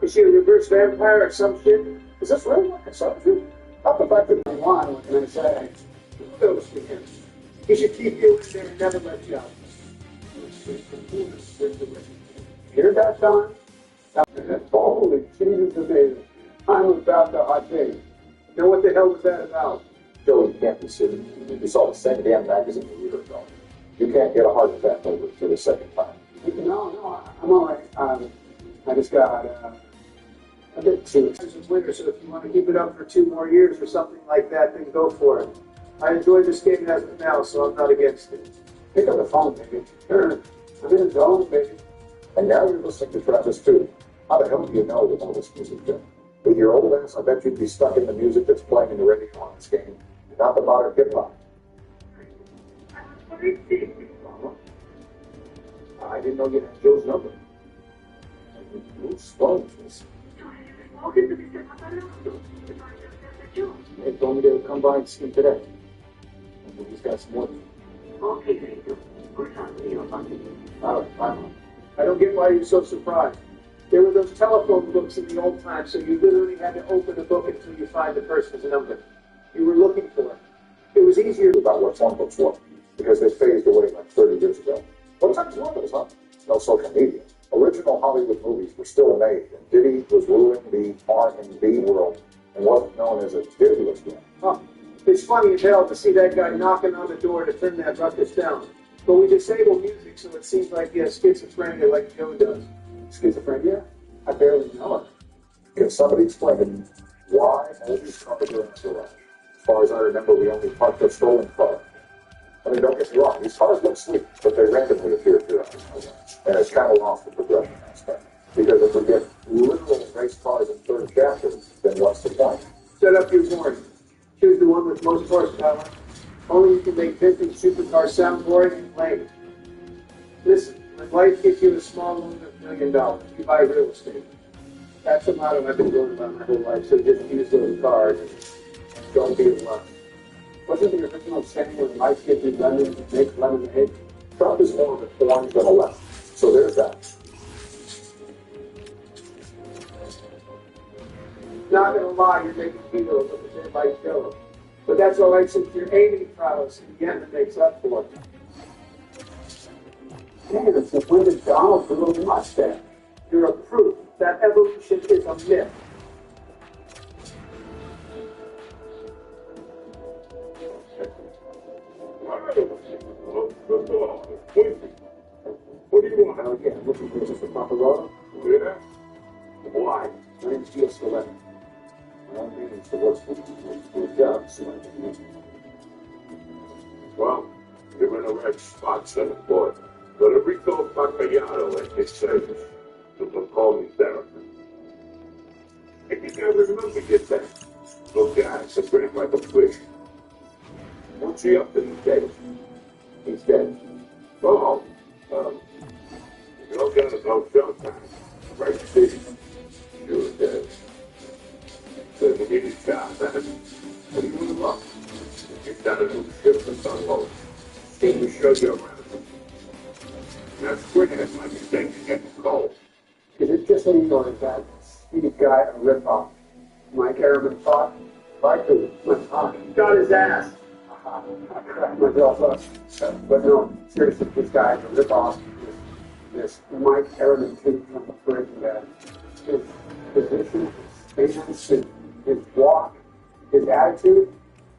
Is she a reverse vampire or some shit? Is this really like a subject? How the fact that I want, what can I say? Kudos to him. He should keep you in there and never let you out. Hear that, Don? Holy Jesus, amazing. I'm about to hot take. Now what the hell was that about? Joe, you can't be serious. You saw the same damn magazine a year ago. You can't get a heart attack over it for the second time. No, I'm all right. I just got a bit too. It's winter, so if you want to keep it up for 2 more years or something like that, then go for it. I enjoy this game as of now, so I'm not against it. Pick up the phone, baby. Sure. I'm in the zone, baby. And now you're listening to Travis too. How the hell do you know with all this music, Joe? With your old ass, I bet you'd be stuck in the music that's playing in the radio on this game, not the modern hip-hop. I didn't know you had Joe's number. Who's phone is this? They told me they would come by and see him today. He's got some work. Okay, all right, bye. I don't get why you're so surprised. There were those telephone books in the old times, so you literally had to open a book until you find the person's number. You were looking for it. It was easier about what phone books were, because they phased away like 30 years ago. What times were those, huh? No social media. Original Hollywood movies were still made, and Diddy was ruling the R&B world and wasn't known as a Diddy was yet. Huh. It's funny as hell to see that guy knocking on the door to turn that ruckus down. But we disable music, so it seems like he has schizophrenia like Joe does. Schizophrenia? I barely know it. Can somebody explain to me why all these cars are in the garage? As far as I remember, we only parked a stolen car. I mean, don't get me wrong, these cars look sweet, but they randomly appear here. And it's kind of lost the progression aspect. Because if we get literal race cars in third chapters, then what's the point? Set up your board. Choose the one with most horsepower. Only you can make vintage supercars sound boring and lame. Listen, when life gives you a small loan of $1 million, you buy real estate. That's the motto I've been going by my whole life, so just use those cars and don't be in love. Wasn't the original saying when life gives you lemons, make lemonade? Trump is more of an orange than a left. So there's that. Not gonna lie, you're making kilos of the by Joe. But that's all right since you're aiming prowess in the end it makes up for it. Man, it's the Wyndham Donald with a little mustache. You're a proof that evolution is a myth. What do you want? Oh, yeah, looking for Mr. Paparotta. Yeah? Why? My name's Gio Scaletta. My own name is the worst for a job, so I can use it. Well, you're in the right spot, son of boy. But a Rico Pacayano at his service. You can call me therapist. If you can't remember your thing, look guys, it's pretty like a fish. What's he up to these days? He's dead. Go home. You don't gotta go sometime. Right, Steve? Sure dead. So you need a job, man. What do you want to look? You've done a new shipment unload. Can we show you around? That's quick as my mistake to get cold. Is it just me or is that Steve guy a ripoff? Mike Arabin thought? Like who? Got his ass. I cracked myself up. But no, seriously, this guy is a ripoff. This Mike Arabin too from Breaking Bad. His position, his stance, his walk, his attitude,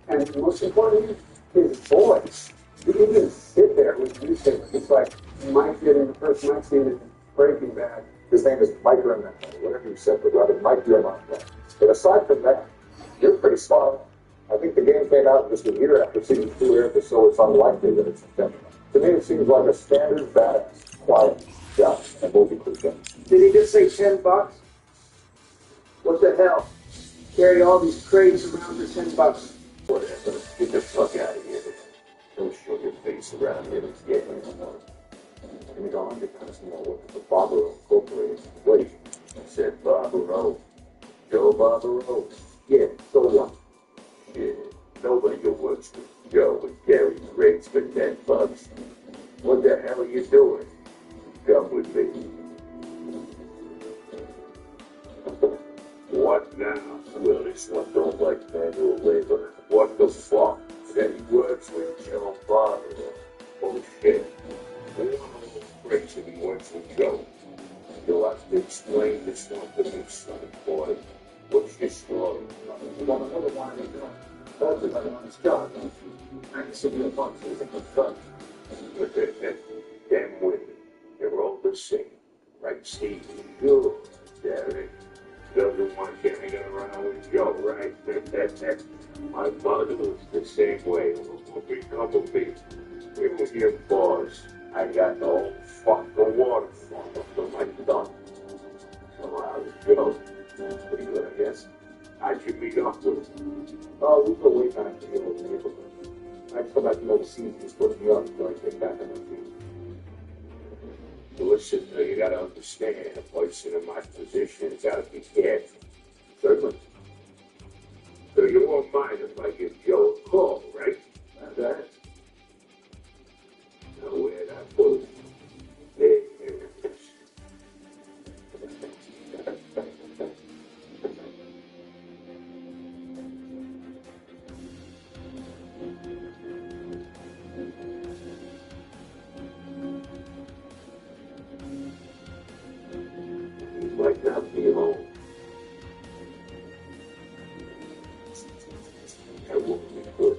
and most importantly, his voice. You can just sit there with newspapers. It's like Mike getting the first Mike scene in Breaking Bad. His name is Mike Remon, whatever you said, but rather Mike Remon. But aside from that, you're pretty smart. I think the game came out just a year after season 2 aired, so it's unlikely that it's intentional. To me, it seems like a standard, badass, quiet job and movie crew thing. Did he just say $10? What the hell? Carry all these crates around for $10. Whatever. Get the fuck out of here. Don't show your face around here. It's getting anymore. And you don't because you know what the Barbaro Corporation wait. I said Barbaro. Joe Barbaro. Yeah, so what? Shit. Nobody who works with Joe would carry crates for $10. What the hell are you doing? Come with me. What now? Well, this one don't like manual labor. What the fuck? Any words with Joe Bob? Oh shit. We want a little crazy and words with Joe. You'll have to explain this one to me, son, boy. What's your story? You want another one of them? That's about on his job. I can see you a bunch of things fun. Damn women. They're all the same. Right, Steve? Sure, Derek. Doesn't want you hanging around with Joe, right? My mother was the same way. We'll become a big. We were your boss. I got the whole fucking waterfront up to my thumb. So I was Joe. What are you gonna guess? How'd you meet up with him? Oh, we go way back to the old neighborhood. I'd come back from overseas and put me up until I get back on my feet. Listen, you gotta understand, a person in my position has gotta be careful. Certainly. So you won't mind if I give Joe a call, right? That's that. Now where that put it? There it is. He might not be home. That won't be good.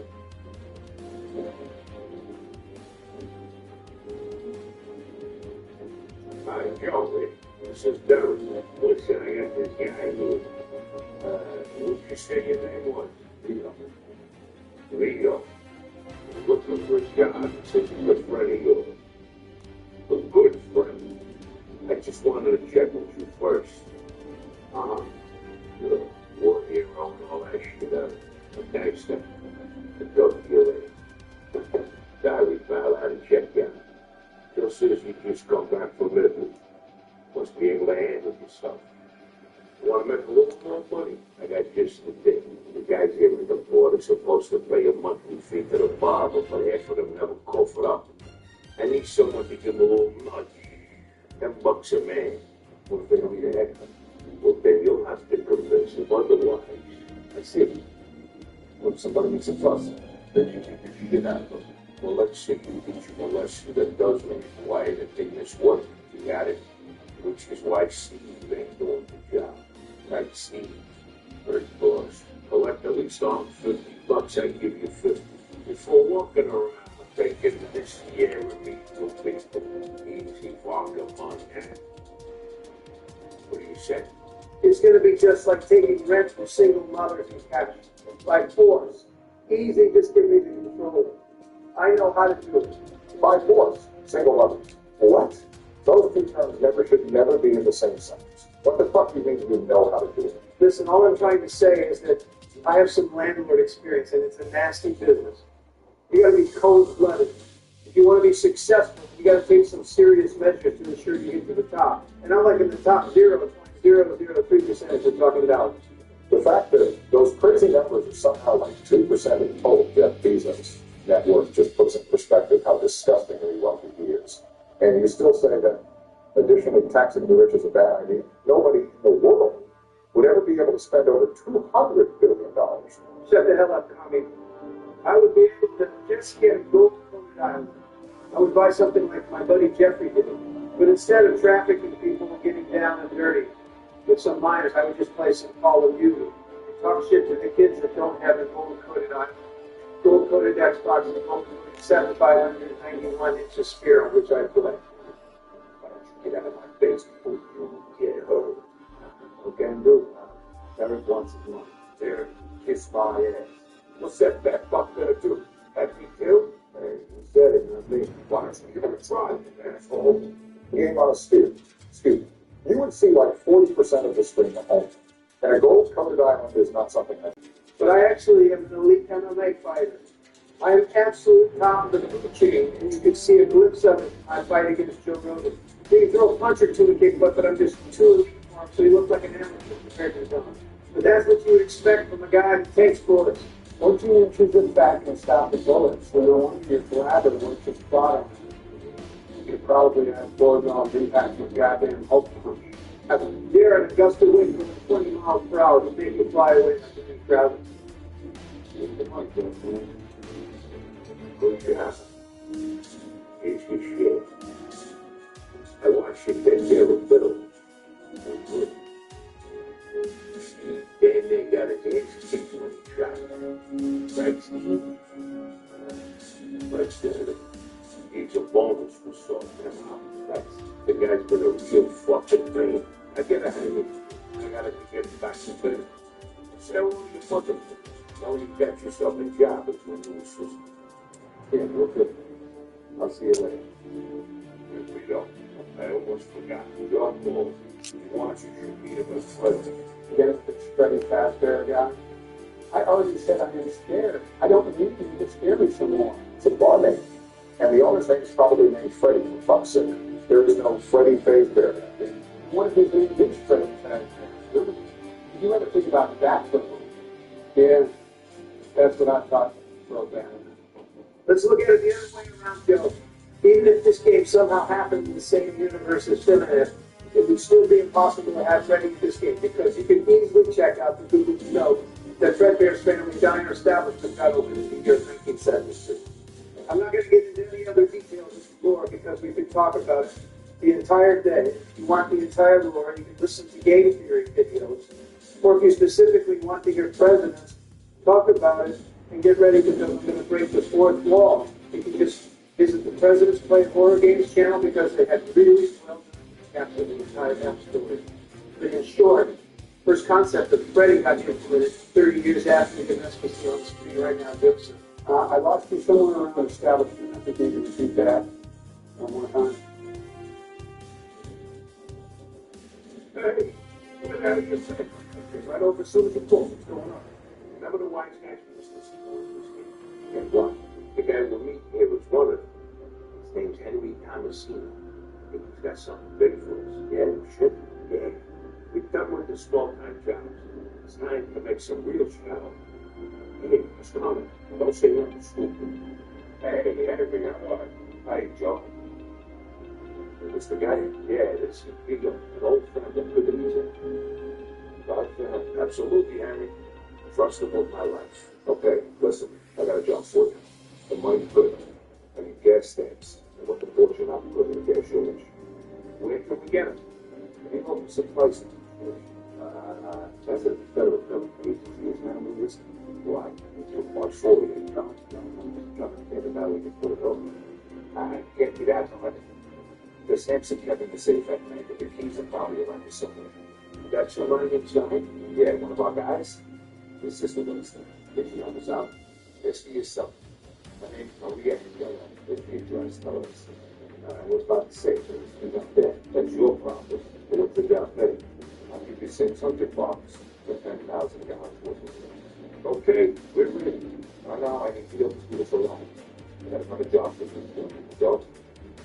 Hi, Joe. This is Derek. Listen, I got this guy who, what did you say your name was? Leo. Leo. Looking for a job. Such a good friend of yours. A good friend. I just wanted to check with you first. The war hero and all that shit. Thanks, then. I'll talk to you later. Diary file, how to check you out. Joe says you just come back from Italy. Must be able to handle yourself. Want to make a little more money? I got just the thing. The guys here at the board are supposed to pay a monthly fee to the barber, but half of them never cough it up. I need someone to give them a little nudge. $10 a man. What if they don't need a haircut? Well, then you'll have to convince them otherwise. I see. When somebody makes a fuss, then you can get out of them. Well, let's see who teach you a lesson that does make quiet and think this work. You got it? Which is why Steve ain't doing the job. Right, Steve? First boss. Collect at least on $50. I give you 50. Before walking around thinking this year of me too big for easy walking on that. What do you say? It's going to be just like taking rent from single mothers and cash. By force. Easy, just give me the control. I know how to do it. By force, single mothers. What? Those two terms should never be in the same sentence. What the fuck do you mean you know how to do it? Listen, all I'm trying to say is that I have some landlord experience, and it's a nasty business. You got to be cold-blooded. If you want to be successful, you got to take some serious measures to ensure you get to the top. And I'm like in the top 0.003% we're talking about. The fact that those crazy numbers are somehow like 2% of total Jeff Bezos' net worth just puts in perspective how disgustingly wealthy he is. And you still say that additionally taxing the rich is a bad idea. Nobody in the world would ever be able to spend over $200 billion. Shut the hell up, commie. I would be able to just get a gold-coated island. I would buy something like my buddy Jeffrey did. But instead of trafficking people and getting down and dirty with some minors, I would just play some Call of Duty. Talk shit to the kids that don't have a gold-coated island. Gold-coated Xbox and gold-coated 7,591-inch Spiro, which I play. Why don't you get out of my face before you get hurt? What can I do? Derek wants his money. There, kiss my ass. What's that fat fuck gonna do? Have me killed? Hey, you said it, not me. Why don't you give it a try, you asshole? Game on a sphere. Excuse me. You would see like 40% of the screen at home. And a gold-coated island is not something I... But I actually am an elite MMA fighter. I am absolute top of the food chain, and you can see a glimpse of it. I fight against Joe Rogan. You can throw a punch or two to kick butt, but I'm just too elite for him, so he looks like an amateur compared to him. But that's what you would expect from a guy who takes bullets. 14 inches of fat can stop the bullets, so no wonder your bladder works its bottom. You could probably have foregone impact with goddamn Hulk punch. There, an gust of wind going 20 miles per hour will make you fly away from the crowd. Good job. Here's your shit. I watched you take care of Bill. Good. Then they got his ass kicked when he tried. Thanks. But it's a bonus for sorting him out. Thanks. The guy's been a real fucking pain. I gotta hang it. I gotta get back to bed. Say what you fucking now you got yourself a job as my new assistant. Yeah, real good. I'll see you later. If we don't, I almost forgot. Your fault. You want you should be the president. Get it spreading fast there, guy. I already said I'm scared. I don't need you to scare me some more. It's a bar name. And the owner's name is probably named Freddie, for fuck's sake. There is no Freddie Fazbear. What if his name is Freddie Fazbear? Did you ever think about that for a moment? Yeah, that's what I thought wrote down. Let's look at it the other way around, Joe. Even if this game somehow happened in the same universe as Feminist, it would still be impossible to have Freddy in this game because you can easily check out the Google note that Fredbear's family diner establishment got opened in the year 1973. I'm not going to get into any other details of the lore because we could talk about it the entire day. If you want the entire lore, you can listen to game theory videos. Or if you specifically want to hear presidents talk about it and get ready to know I'm going to break the fourth wall, you can just visit the Presidents Play Horror Games channel because they had really well capture the entire map story. But in short, first concept of Freddy got implemented 30 years after the mess was on the screen right now, Gibson. I lost you somewhere around establishment. I think you can repeat that one more time. Hey, what the hell are you saying? Right over as soon as you pull. What's going on? Remember the wise guy from this game? And what? The guy we're meeting here was one of them. His name's Henry Thomasino. I think he's got something big for us. Yeah, shit. Yeah. We've done with the small-time jobs. It's time to make some real shadow. Hey, what's going on? Don't say nothing stupid. Hey, Henry, how are you? Hi, Joe. Is this the guy? Yeah, this is big, an old friend of the music. But, absolutely, Henry. Trust him with my life. Okay, listen, I got a job for you. The money's good. I need gas stamps. I want the fortune out because of the gas shortage. Where can we get them? Any hope for some prices? That's a federal government agency is now with this. Why? Until March 48. No, maybe now we can put it over. I can't do that, no. The stamps are kept in the safe at night, but the keys are probably around you somewhere. That's your money inside? Yeah, one of our guys. His sister lives there. If you help us out, this for yourself. My name's Maria. If you address, tell us. I was about to say, you got that. That's your problem. But what's the down payment? I'll give you $600 for $10,000 worth of it. Okay, we're ready. Now I need to go to school for long. I got another job for you. Go.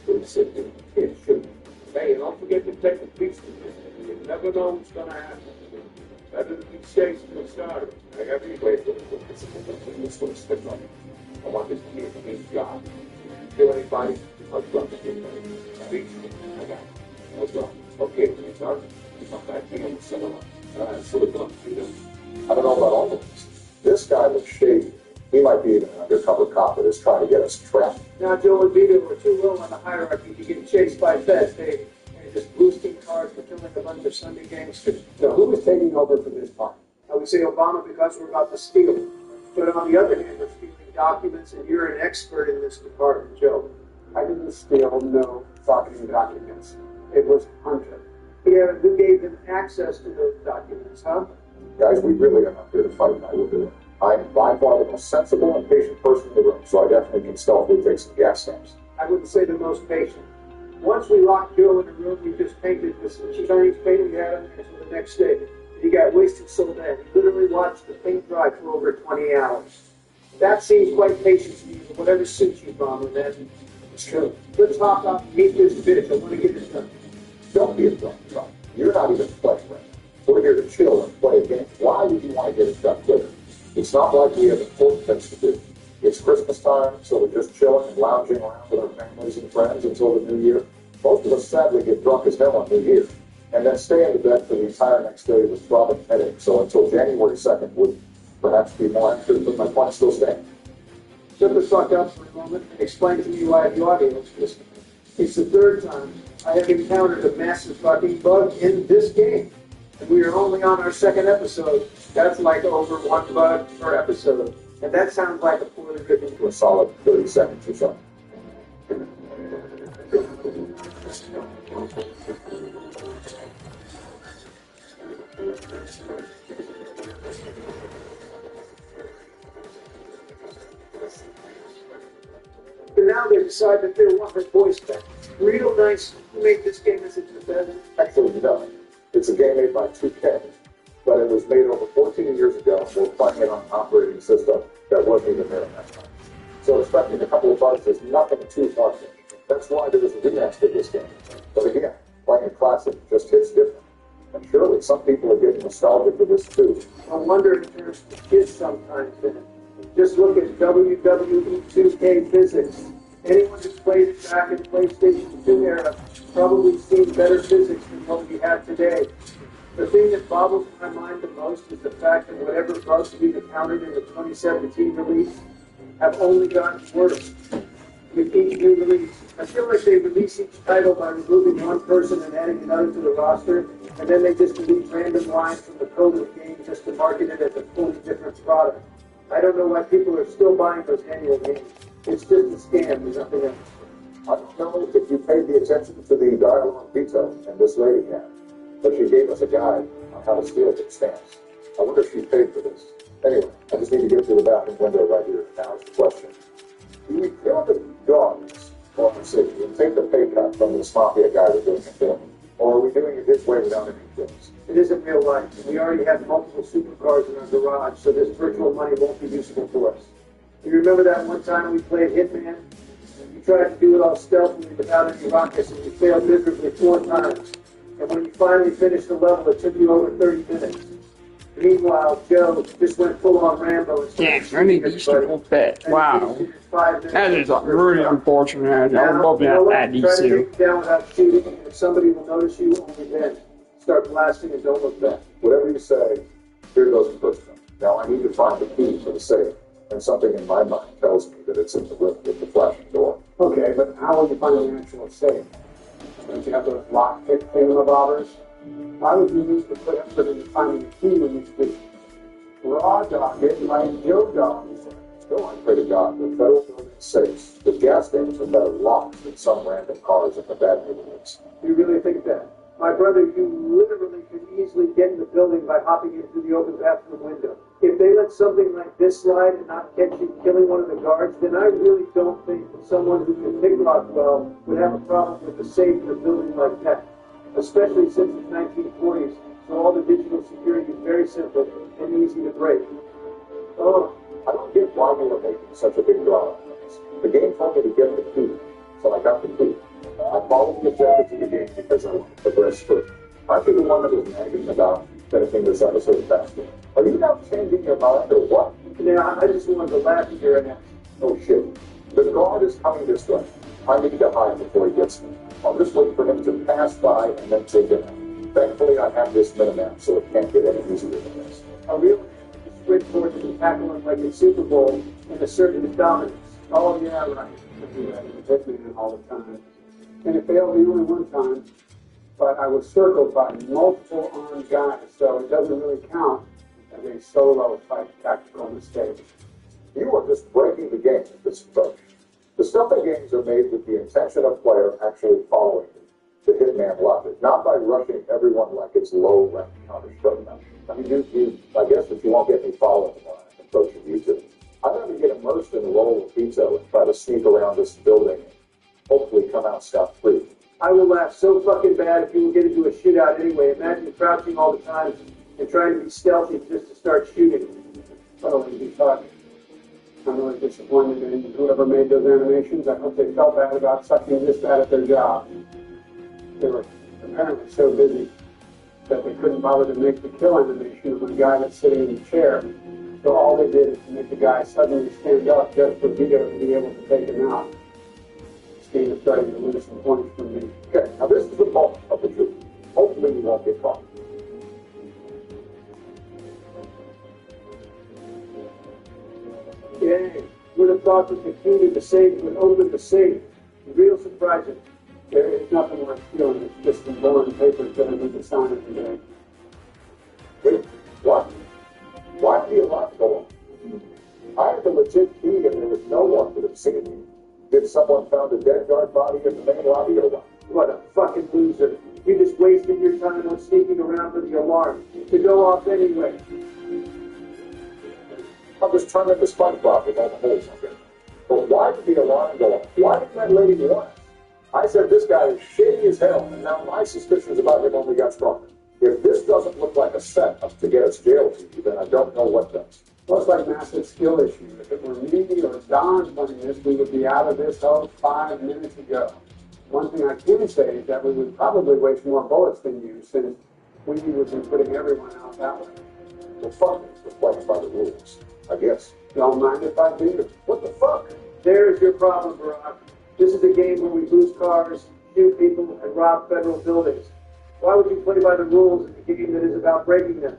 Good sitting. Yeah, shoot. Hey, and don't forget to take a piece of this. You never know what's going to happen. Better to be safe than sorry. I got to wait. This one's stick on it. I want this to be a clean job. If you kill anybody, I'll drop it in there. Beach, I got it. No problem. Okay, when you're done, you come back here and settle up. So we're going to do this. I don't know about all of this. This guy looks shady. He might be an undercover cop that is trying to get us trapped. Now, Joe and Vito were too low on the hierarchy to get chased by feds. They're just boosting cars for killing a bunch of Sunday gangsters. So who is taking over for this part? I would say Obama because we're about to steal. But on the other hand, we're stealing documents, and you're an expert in this department, Joe. I didn't steal no fucking documents. It was Hunter. Yeah, who gave them access to those documents, huh? Guys, we really are not here to fight. I will do it. I am by far the most sensible and patient person in the room, so I definitely can stealthily take some gas stamps. I wouldn't say the most patient. Once we locked Joe in a room, we just painted with some Chinese paint we had on there until the next day. He got wasted so bad. He literally watched the paint dry for over 20 hours. That seems quite patient to me, but whatever suits you, Bomber, man. It's true. Let's hop up and meet this bitch. I want to get this done. Don't be a dumb drunk. You're not even playing right. We're here to chill and play a game. Why would you want to get it done quicker? It's not like we have important things to do. It's Christmas time, so we're just chilling and lounging around with our families and friends until the new year. Most of us sadly get drunk as hell on New Year. and then stay in bed for the entire next day with throbbing headache. So until January 2nd would perhaps be more accurate, but my point still stands. Shut the fuck up for a moment and explain to me why the audience is. It's the third time I have encountered a massive fucking bug in this game. And we are only on our second episode. That's like over one bug per episode. And that sounds like a poorly written For a solid 30 seconds or so. But now they decide that they want their voice back. Real nice to make this game as it's better. Actually, no. It's a game made by 2K, but it was made over 14 years ago. We're playing it on an operating system that wasn't even there at that time. So expecting a couple of bugs is nothing too hard. That's why there was a remix to this game. But again, playing a classic just hits different. And surely some people are getting nostalgic for this too. I wonder if there's kids sometimes in it. Just look at WWE 2K physics. Anyone who's played it back in PlayStation 2 era probably seen better physics than what we have today. The thing that boggles my mind the most is the fact that whatever bugs we've encountered in the 2017 release have only gotten worse with each new release. I feel like they release each title by removing one person and adding another to the roster, and then they just delete random lines from the code of the game just to market it as a fully different product. I don't know why people are still buying those annual games. It's just a scam, there's nothing else. I don't know if you paid the attention to the dialogue veto and this lady had, but she gave us a guide on how to steal good stamps. I wonder if she paid for this. Anyway, I just need to get to the bathroom window right here. Now is the question. Do we kill the dogs on the city and take the pay cut from this mafia guy we're doing the film? Or are we doing it his way without any kills? It isn't real life. We already have multiple supercars in our garage, so this virtual money won't be useful to us. You remember that one time we played Hitman? You tried to do it all stealthily without any rockets, and you failed miserably 4 times. And when you finally finished the level, it took you over 30 minutes. Meanwhile, Joe just went full-on Rambo and started Damn, I need these people bet. Wow. That is really unfortunate. I love that at these Try to two. take you down without shooting, and if somebody will notice you, only then. Start blasting and don't look back. Whatever you say, here goes the first one. Now I need to find the key to the safe, and something in my mind tells me that it's in the room with the flashing door. Okay, but how will you find the actual safe? Don't you have those lockpick thingamabobbers? Why would you need to put effort into finding the key when you could raw dog it like Joe Dog? No, I pray to God that federal building safes with gas stations are better locked than some random cars in the bad neighborhoods. You really think that? My brother, you literally could easily get in the building by hopping in through the open bathroom window. If they let something like this slide and not catch you killing one of the guards, then I really don't think that someone who can picklock well would have a problem with the safe in a building like that. Especially since it's 1940s, so all the digital security is very simple and easy to break. Oh, I don't get why we were making such a big draw on this. The game told me to get the key, so I got the key. I followed the objectives of the game because I wanted to progress through. Aren't you the one that was nagging about finishing this episode faster? Are you now changing your mind or what? Yeah, I just wanted to laugh at your ass. Oh shit. The guard is coming this way. I need to hide before he gets me. I'll just wait for him to pass by and then take him out. Thankfully, I have this minimap, so it can't get any easier than this. A real man can sprint towards him and tackle him like a Super Bowl and assert his dominance. Oh, yeah, right. I do that in Hitman all the time. And it failed me only one time, but I was circled by multiple armed guys, so it doesn't really count as a solo fight tactical mistake. You are just breaking the game with this approach. The stealthy games are made with the intention of player actually following the hitman logic, not by rushing everyone like it's low-rank Counter-Strike. I mean, I guess that you won't get me following the line approaching you two. I'd rather get immersed in the role of Vito and try to sneak around this building and hopefully come out scot-free. I will laugh so fucking bad if you will get into a shootout anyway. Imagine crouching all the time and trying to be stealthy just to start shooting. Oh, you'd be talking. I'm really disappointed in whoever made those animations. I hope they felt bad about sucking this bad at their job. They were apparently so busy that they couldn't bother to make the kill animation of the guy that's sitting in the chair. So all they did is to make the guy suddenly stand up just for Vito to be able to take him out. This game is starting to lose some points from me. Okay, now this is the bulk of the truth. Hopefully we won't get caught. Yeah, would have thought that the key to the safe would open the safe. Real surprising. There is nothing worth stealing. It's just some boring papers that I need to sign every day. Wait, what? Why did the alarm go off? I had the legit key and there was no one that had seen me. Did someone found a dead guard body in the main lobby or what? What a fucking loser. You just wasted your time on sneaking around for the alarm to go off anyway. I'm just trying to SpongeBob with all the holes in it. But why did the alarm go off? Why didn't that lady warn us? I said this guy is shady as hell, and now my suspicions about him only got stronger. If this doesn't look like a setup to get us jailed, then I don't know what does. Looks like massive skill issue. If it were me or Don running this, we would be out of this hole 5 minutes ago. One thing I can say is that we would probably waste more bullets than you, since we would be putting everyone out that way. The fuck is playing by the rules, I guess. Don't mind if I do. What the fuck? There's your problem, Barack. This is a game where we boost cars, shoot people, and rob federal buildings. Why would you play by the rules in a game that is about breaking them?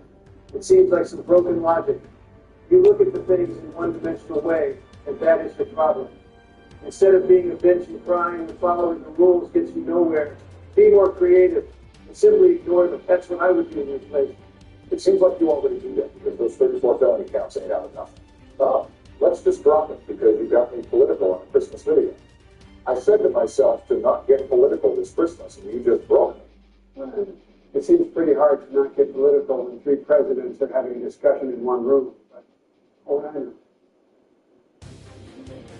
It seems like some broken logic. You look at the things in one-dimensional way, and that is the problem. Instead of being a bitch and crying and following the rules gets you nowhere, be more creative and simply ignore them. That's what I would do in your place. It seems like you already do that because those 34 felony counts ain't out enough. Oh, let's just drop it because you got me political on a Christmas video. I said to myself to not get political this Christmas, and you just broke me. It seems pretty hard to not get political when 3 presidents are having a discussion in one room. But, oh, I know.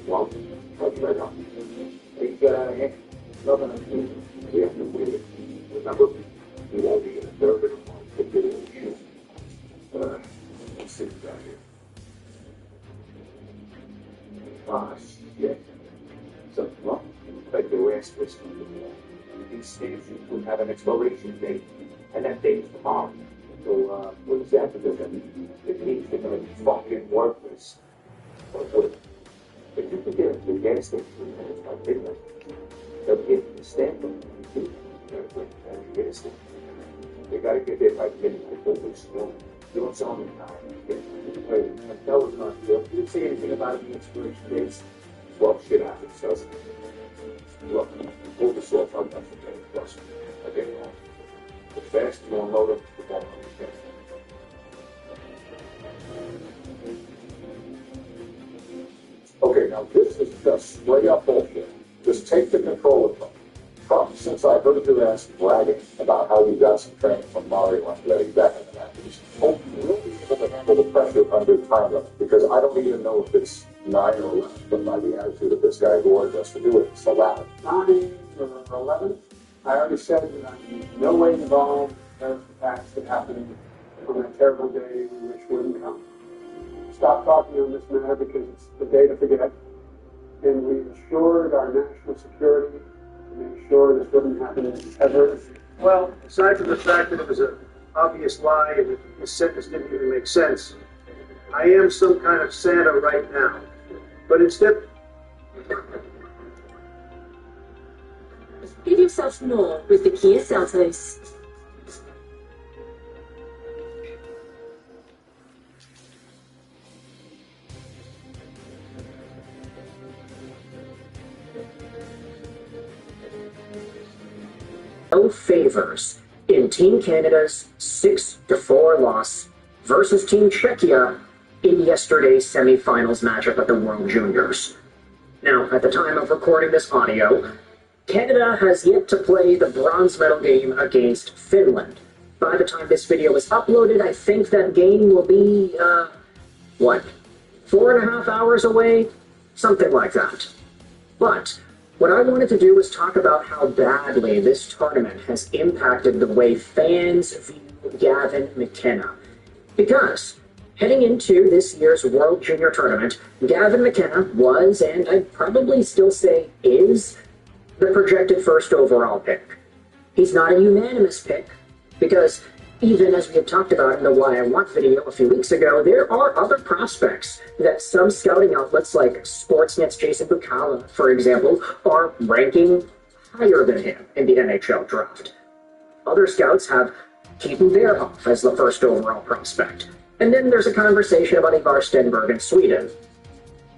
Well, let's right on. Hey, get out of here. Nothing to do. We have to win it. Remember, we won't be in a third of a month to get in the shoe. Let's see what we got here. Ah, shit. Something wrong? Like the rest was these states would have an expiration date, and that date is tomorrow. So, what does that do? It means they're going to be fucking worthless. But what? If you can get the gas station by midnight, they'll get the stamp on it. Get a stamp. They got to get there by midnight before they snow. Doing something now. Wait, that was not real. You didn't say anything about the expiration dates. Well, shit happens, doesn't it? Look, pull the salt out, that's the thing, plus, I get it wrong. The faster you unload them, the more money you get. Okay, now this is just straight up bullshit. Just take the control of Trump. Trump, since I heard your ass bragging about how you got some training from Mario Andretti back in the 90s, hope you will be able to handle the pressure under time limit, because I don't even know if it's 9 or 11, but by the attitude of this guy who ordered us to do it, it's 11. 9 or 11? I already said that I'm in no way involved in the attacks that happened on that terrible day we wish wouldn't come. Stop talking on this matter because it's the day to forget. And we ensured our national security to make sure this wouldn't happen ever. Well, aside from the fact that it was an obvious lie and the sentence didn't even make sense, I am some kind of Santa right now. But instead... Give yourself more with the Kia Seltos. No favors in Team Canada's 6-4 loss versus Team Czechia in yesterday's semifinals matchup at the World Juniors. Now, at the time of recording this audio, Canada has yet to play the bronze medal game against Finland. By the time this video is uploaded, I think that game will be, 4.5 hours away? Something like that. But what I wanted to do was talk about how badly this tournament has impacted the way fans view Gavin McKenna. Because heading into this year's World Junior Tournament, Gavin McKenna was, and I'd probably still say is, the projected first overall pick. He's not a unanimous pick, because even as we had talked about in the Why I Want video a few weeks ago, there are other prospects that some scouting outlets like Sportsnet's Jason Bucala, for example, are ranking higher than him in the NHL draft. Other scouts have Keaton Beerhoff as the first overall prospect. And then there's a conversation about Ivar Stenberg in Sweden.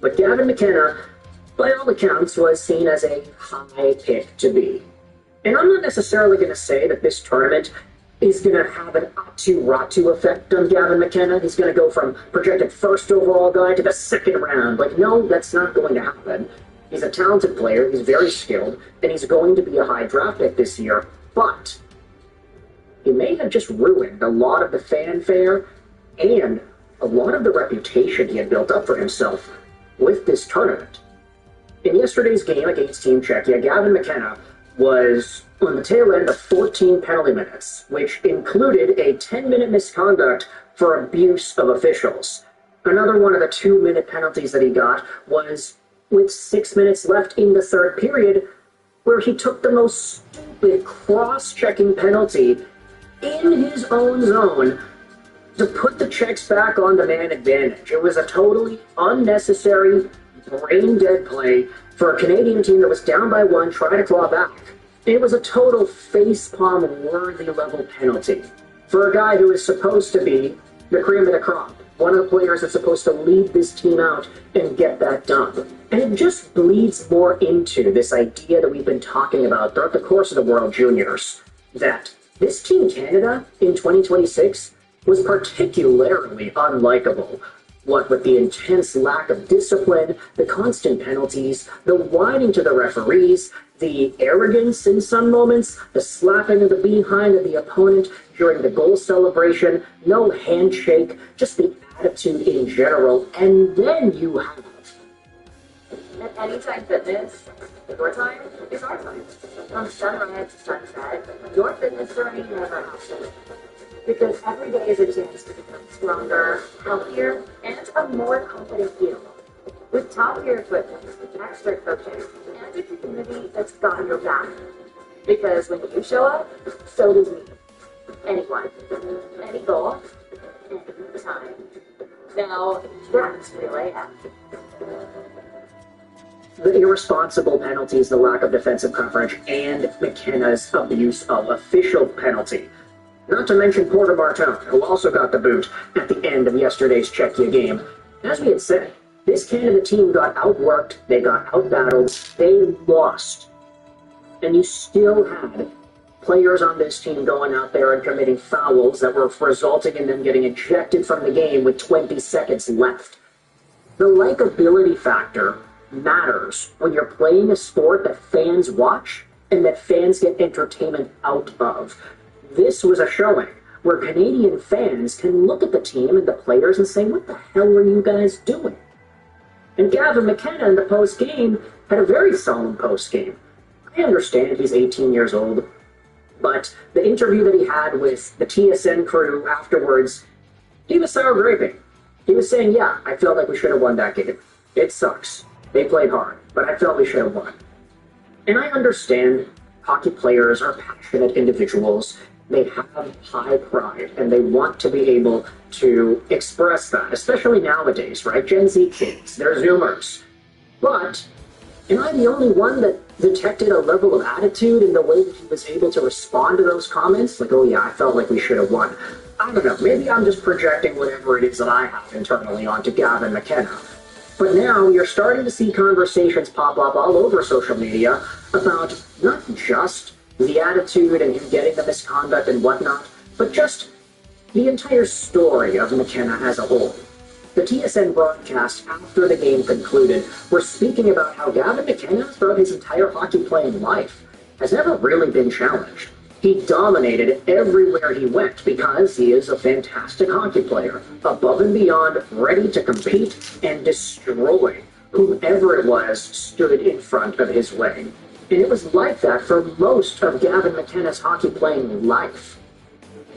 But Gavin McKenna, by all accounts, was seen as a high pick to be. And I'm not necessarily going to say that this tournament is going to have an Atu-Ratu effect on Gavin McKenna. He's going to go from projected first overall guy to the second round. Like, no, that's not going to happen. He's a talented player, he's very skilled, and he's going to be a high draft pick this year. But he may have just ruined a lot of the fanfare and a lot of the reputation he had built up for himself with this tournament. In yesterday's game against Team Czechia, Gavin McKenna was on the tail end of 14 penalty minutes, which included a 10-minute misconduct for abuse of officials. Another one of the 2-minute penalties that he got was with 6 minutes left in the third period, where he took the most stupid cross-checking penalty in his own zone to put the Czechs back on the man advantage. It was a totally unnecessary, brain-dead play for a Canadian team that was down by one, trying to claw back. It was a total facepalm-worthy level penalty for a guy who is supposed to be the cream of the crop, one of the players that's supposed to lead this team out and get that done. And it just bleeds more into this idea that we've been talking about throughout the course of the World Juniors, that this Team Canada in 2026 was particularly unlikable. What with the intense lack of discipline, the constant penalties, the whining to the referees, the arrogance in some moments, the slapping of the behind of the opponent during the goal celebration, no handshake, just the attitude in general, and then you have at Anytime Fitness, your time is our time. From sunrise to sunset, your fitness journey never has to. Because every day is a chance to become stronger, healthier, and a more confident you. With top-tier equipment, expert coaching, and a community that's got your back. Because when you show up, so does me. Anyone, any goal, any time. Now, that's really happy. The irresponsible penalties, the lack of defensive coverage, and McKenna's abuse of official penalty. Not to mention Porter Martin, who also got the boot at the end of yesterday's Czechia game. As we had said, this Canada team got outworked, they got outbattled, they lost. And you still had players on this team going out there and committing fouls that were resulting in them getting ejected from the game with 20 seconds left. The likability factor matters when you're playing a sport that fans watch and that fans get entertainment out of. This was a showing where Canadian fans can look at the team and the players and say, what the hell are you guys doing? And Gavin McKenna in the post-game had a very solemn post-game. I understand he's 18 years old, but the interview that he had with the TSN crew afterwards, he was sour graping. He was saying, yeah, I felt like we should have won that game. It sucks. They played hard, but I felt we should have won. And I understand hockey players are passionate individuals. They have high pride, and they want to be able to express that, especially nowadays, right? Gen Z kids, they're Zoomers. But am I the only one that detected a level of attitude in the way that he was able to respond to those comments? Like, oh yeah, I felt like we should have won. I don't know, maybe I'm just projecting whatever it is that I have internally onto Gavin McKenna. But now you're starting to see conversations pop up all over social media about not just the attitude and him getting the misconduct and whatnot, but just the entire story of McKenna as a whole. The TSN broadcast after the game concluded were speaking about how Gavin McKenna, throughout his entire hockey playing life, has never really been challenged. He dominated everywhere he went because he is a fantastic hockey player, above and beyond, ready to compete and destroy whomever it was stood in front of his way. And it was like that for most of Gavin McKenna's hockey playing life.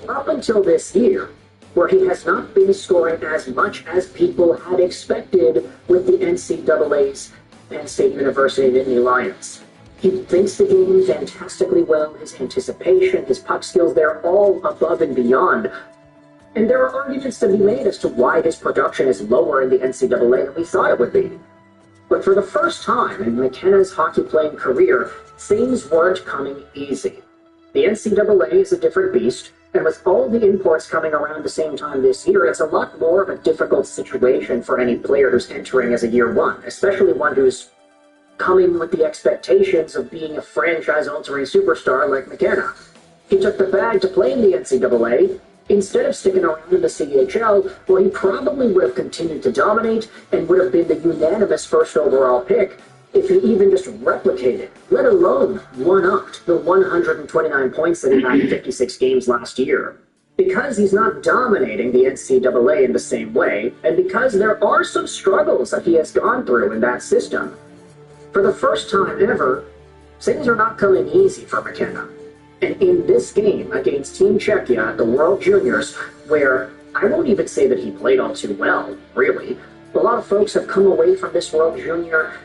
Up until this year, where he has not been scoring as much as people had expected with the NCAA's Penn State University Nittany Lions. He thinks the game fantastically well, his anticipation, his puck skills, they're all above and beyond. And there are arguments to be made as to why his production is lower in the NCAA than we thought it would be. But for the first time in McKenna's hockey playing career, things weren't coming easy. The NCAA is a different beast, and with all the imports coming around the same time this year, it's a lot more of a difficult situation for any player who's entering as a year one, especially one who's coming with the expectations of being a franchise-altering superstar like McKenna. He took the bag to play in the NCAA. Instead of sticking around in the CHL, well, he probably would have continued to dominate and would have been the unanimous first overall pick if he even just replicated, let alone one-upped the 129 points that he had in 56 games last year. Because he's not dominating the NCAA in the same way, and because there are some struggles that he has gone through in that system, for the first time ever, things are not coming easy for McKenna. And in this game against Team Czechia at the World Juniors, where I won't even say that he played all too well, really, a lot of folks have come away from this World Junior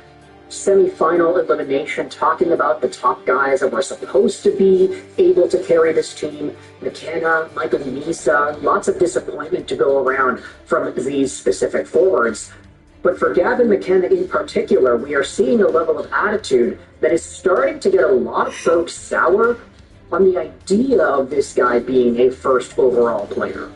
semi-final elimination talking about the top guys that were supposed to be able to carry this team. McKenna, Michael Misa, lots of disappointment to go around from these specific forwards. But for Gavin McKenna in particular, we are seeing a level of attitude that is starting to get a lot of folks sour on the idea of this guy being a first overall player.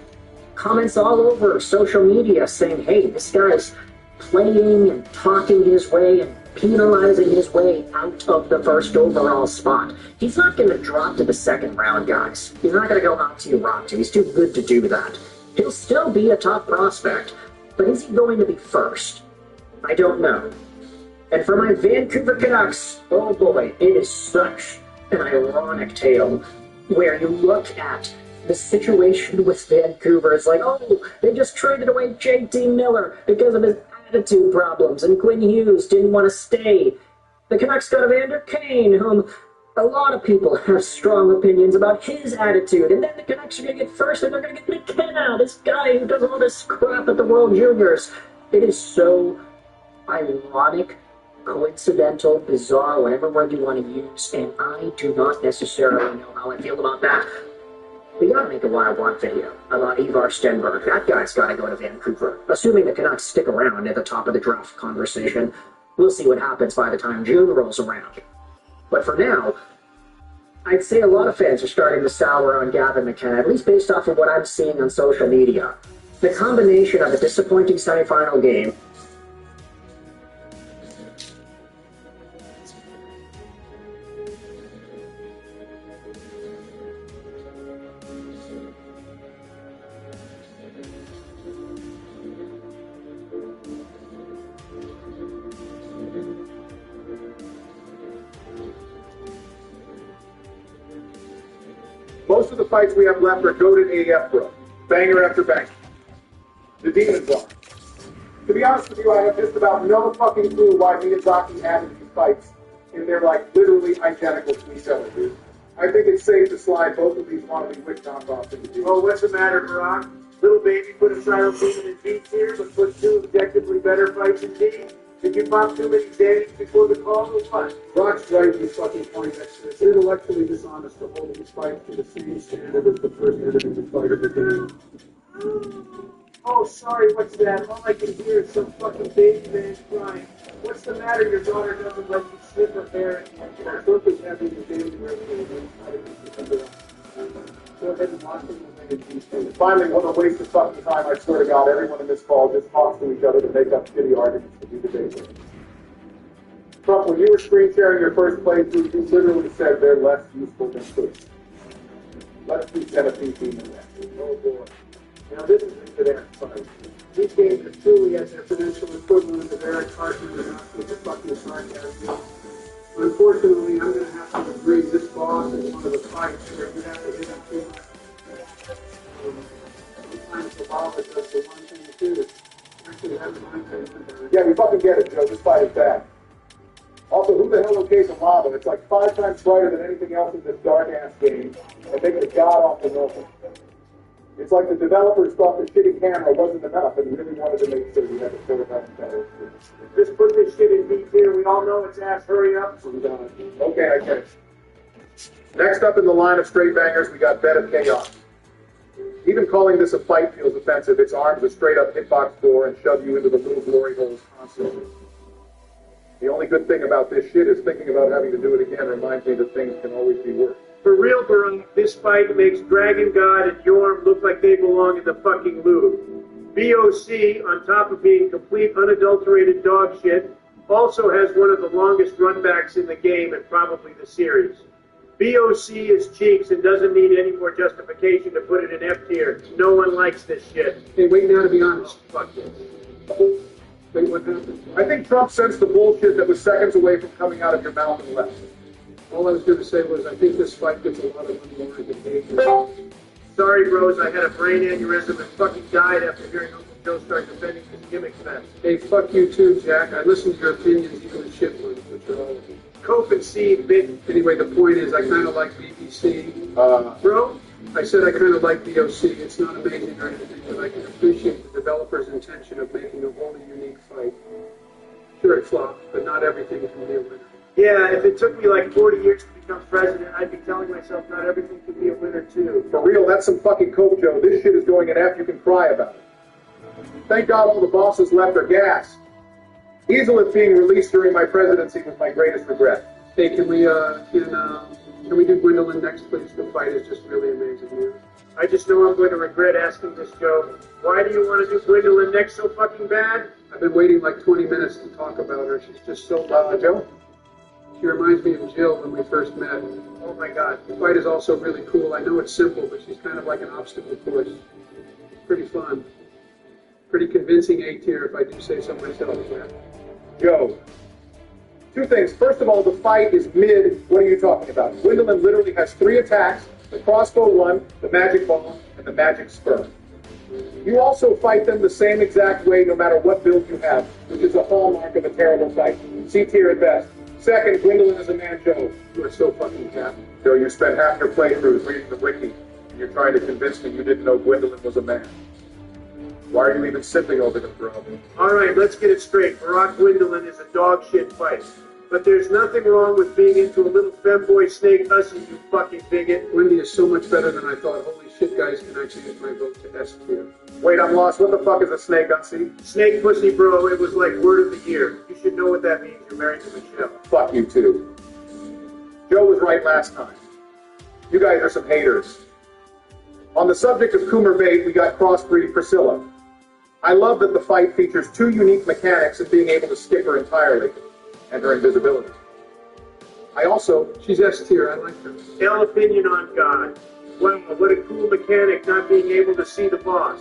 Comments all over social media saying, hey, this guy's playing and talking his way and penalizing his way out of the first overall spot. He's not going to drop to the second round, guys. He's not going to go out to Rock. He's too good to do that. He'll still be a top prospect, but is he going to be first? I don't know. And for my Vancouver Canucks, oh boy, it is such an ironic tale where you look at the situation with Vancouver. It's like, oh, they just traded away JT Miller because of his attitude problems, and Quinn Hughes didn't want to stay. The Canucks got Evander Kane, whom a lot of people have strong opinions about his attitude, and then the Canucks are going to get first, and they're going to get McKenna, this guy who does all this crap at the World Juniors. It is so ironic, coincidental, bizarre, whatever word you want to use, and I do not necessarily know how I feel about that. We gotta make a Wild One video about Ivar Stenberg. That guy's gotta go to Vancouver. Assuming the Canucks stick around at the top of the draft conversation, we'll see what happens by the time June rolls around. But for now, I'd say a lot of fans are starting to sour on Gavin McKenna, at least based off of what I'm seeing on social media. The combination of a disappointing semifinal game, Most of the fights we have left are goated AF, bro. Banger after banger. The demons are. To be honest with you, I have just about no fucking clue why Miyazaki added these fights, and they're like literally identical to each other, dude. I think it's safe to slide both of these wannabe witch knockoffs into D. Oh, what's the matter, Barack? Little baby put a title team in B tier, but put two objectively better fights in D? Did you pop too many days before the call or what? Rock's right in his fucking point that it's intellectually dishonest to hold these fights to the same standard as the first enemy fight of the game. Oh, sorry, what's that? All I can hear is some fucking baby man crying. What's the matter? Your daughter doesn't let you snip her hair anymore. Purpose having the daily regulation. Go ahead and watch them and make it. Finally, what a waste of fucking time. I swear to God, everyone in this call just talks to each other to make up shitty arguments to do the debate. Trump, when you were screen sharing your first playthrough, you literally said they're less useful than Swiss. Let's do Tennessee team in that. Oh boy. Now this is into their fight. These games are truly at their potential equivalent of Eric Carson and not with the fucking sarcasm. Unfortunately, I'm going to have to agree this boss is one of the fights where you have to hit him too much. Sometimes the ball is just the one thing to do. Actually, that reminds me of Yeah, we fucking get it, Joe. This fight is bad. Also, who the hell okayed lava? It's like 5 times brighter than anything else in this dark-ass game, and making a god-awful nothing. It's like the developers thought the shitty camera wasn't enough and really wanted to make sure we had to fill it up better. Just put this shit in B tier. We all know it's ass. Hurry up. Okay, I get it. Next up in the line of straight bangers, we got Bet of Chaos. Even calling this a fight feels offensive. Its arms a straight-up hitbox door and shove you into the little glory holes constantly. The only good thing about this shit is thinking about having to do it again reminds me that things can always be worse. For real, Baron, this fight makes Dragon God and Yorm look like they belong in the fucking Louvre. BOC, on top of being complete unadulterated dog shit, also has one of the longest runbacks in the game and probably the series. BOC is cheeks and doesn't need any more justification to put it in F tier. No one likes this shit. Hey, wait now to be honest. Fuck this. Wait, what happened? I think Trump sensed the bullshit that was seconds away from coming out of your mouth and left. All I was going to say was I think this fight gets a lot of unwarranted behavior. Sorry, bros, I had a brain aneurysm and fucking died after hearing Uncle Joe start defending his gimmick fest. Hey, fuck you too, Jack. I listened to your opinions, even the shit ones, which are all of them. Cope and seed, bitch. Anyway, the point is, I kind of like BBC. Bro, I said I kind of like BOC. It's not amazing or anything, but I can appreciate the developer's intention of making a wholly unique fight. Sure, it flopped, but not everything can be a winner. Yeah, if it took me like 40 years to become president, I'd be telling myself not everything can be a winner, too. For real, that's some fucking coke, Joe. This shit is going in F. You can cry about it. Thank God all the bosses left are gas. Easelith being released during my presidency was my greatest regret. Hey, can we do Gwendolyn next, please? The fight is just really amazing, man. I just know I'm going to regret asking this, Joe. Why do you want to do Gwendolyn next so fucking bad? I've been waiting like 20 minutes to talk about her. She's just so Joe? She reminds me of Jill when we first met. Oh my God. The fight is also really cool. I know it's simple, but she's kind of like an obstacle course. It's pretty fun. Pretty convincing A tier, if I do say so myself. Yeah. Joe. Two things. First of all, the fight is mid. What are you talking about? Gwendolyn literally has 3 attacks: the crossbow one, the magic ball, and the magic spur. You also fight them the same exact way no matter what build you have, which is a hallmark of a terrible fight. C tier at best. Second, Gwendolyn is a man, Joe. You are so fucking cat. Joe, you spent half your playthroughs reading the wiki, and you're trying to convince me you didn't know Gwendolyn was a man. Why are you even sipping over the throne? All right, let's get it straight. Barack Gwendolyn is a dog shit fight. But there's nothing wrong with being into a little femboy snake hussy, you fucking bigot. Wendy is so much better than I thought. Holy shit, guys, can I change my vote to S tier? Wait, I'm lost. What the fuck is a snake hussy? Snake pussy, bro. It was like word of the year. You should know what that means. You're married to Michelle. Fuck you too. Joe was right last time. You guys are some haters. On the subject of Coomer Bait, we got crossbreed Priscilla. I love that the fight features 2 unique mechanics of being able to skip her entirely, and her invisibility. She's S tier, I like her. L opinion on God. Wow, what a cool mechanic not being able to see the boss.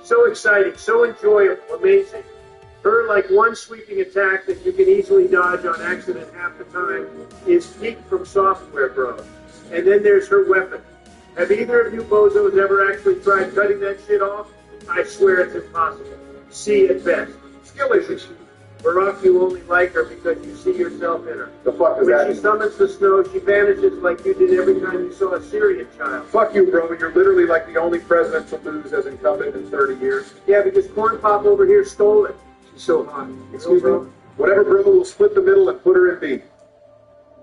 So exciting, so enjoyable, amazing. Her like one sweeping attack that you can easily dodge on accident half the time is peak from software, bro. And then there's her weapon. Have either of you bozos ever actually tried cutting that shit off? I swear it's impossible. C at best. Skill issue. Barack, you only like her because you see yourself in her. The fuck is that? When she summons the snow, she vanishes like you did every time you saw a Syrian child. Fuck you, bro. You're literally like the only president to lose as incumbent in 30 years. Yeah, because Corn Pop over here stole it. She's so hot. Excuse me? Whatever, bro, we'll split the middle and put her in B.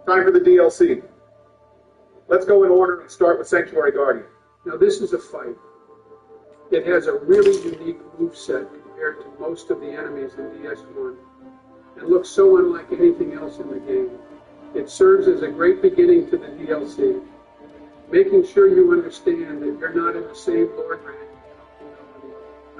Time for the DLC. Let's go in order and start with Sanctuary Guardian. Now, this is a fight. It has a really unique moveset compared to most of the enemies in DS1, and looks so unlike anything else in the game. It serves as a great beginning to the DLC, making sure you understand that you're not in the same Lord rank.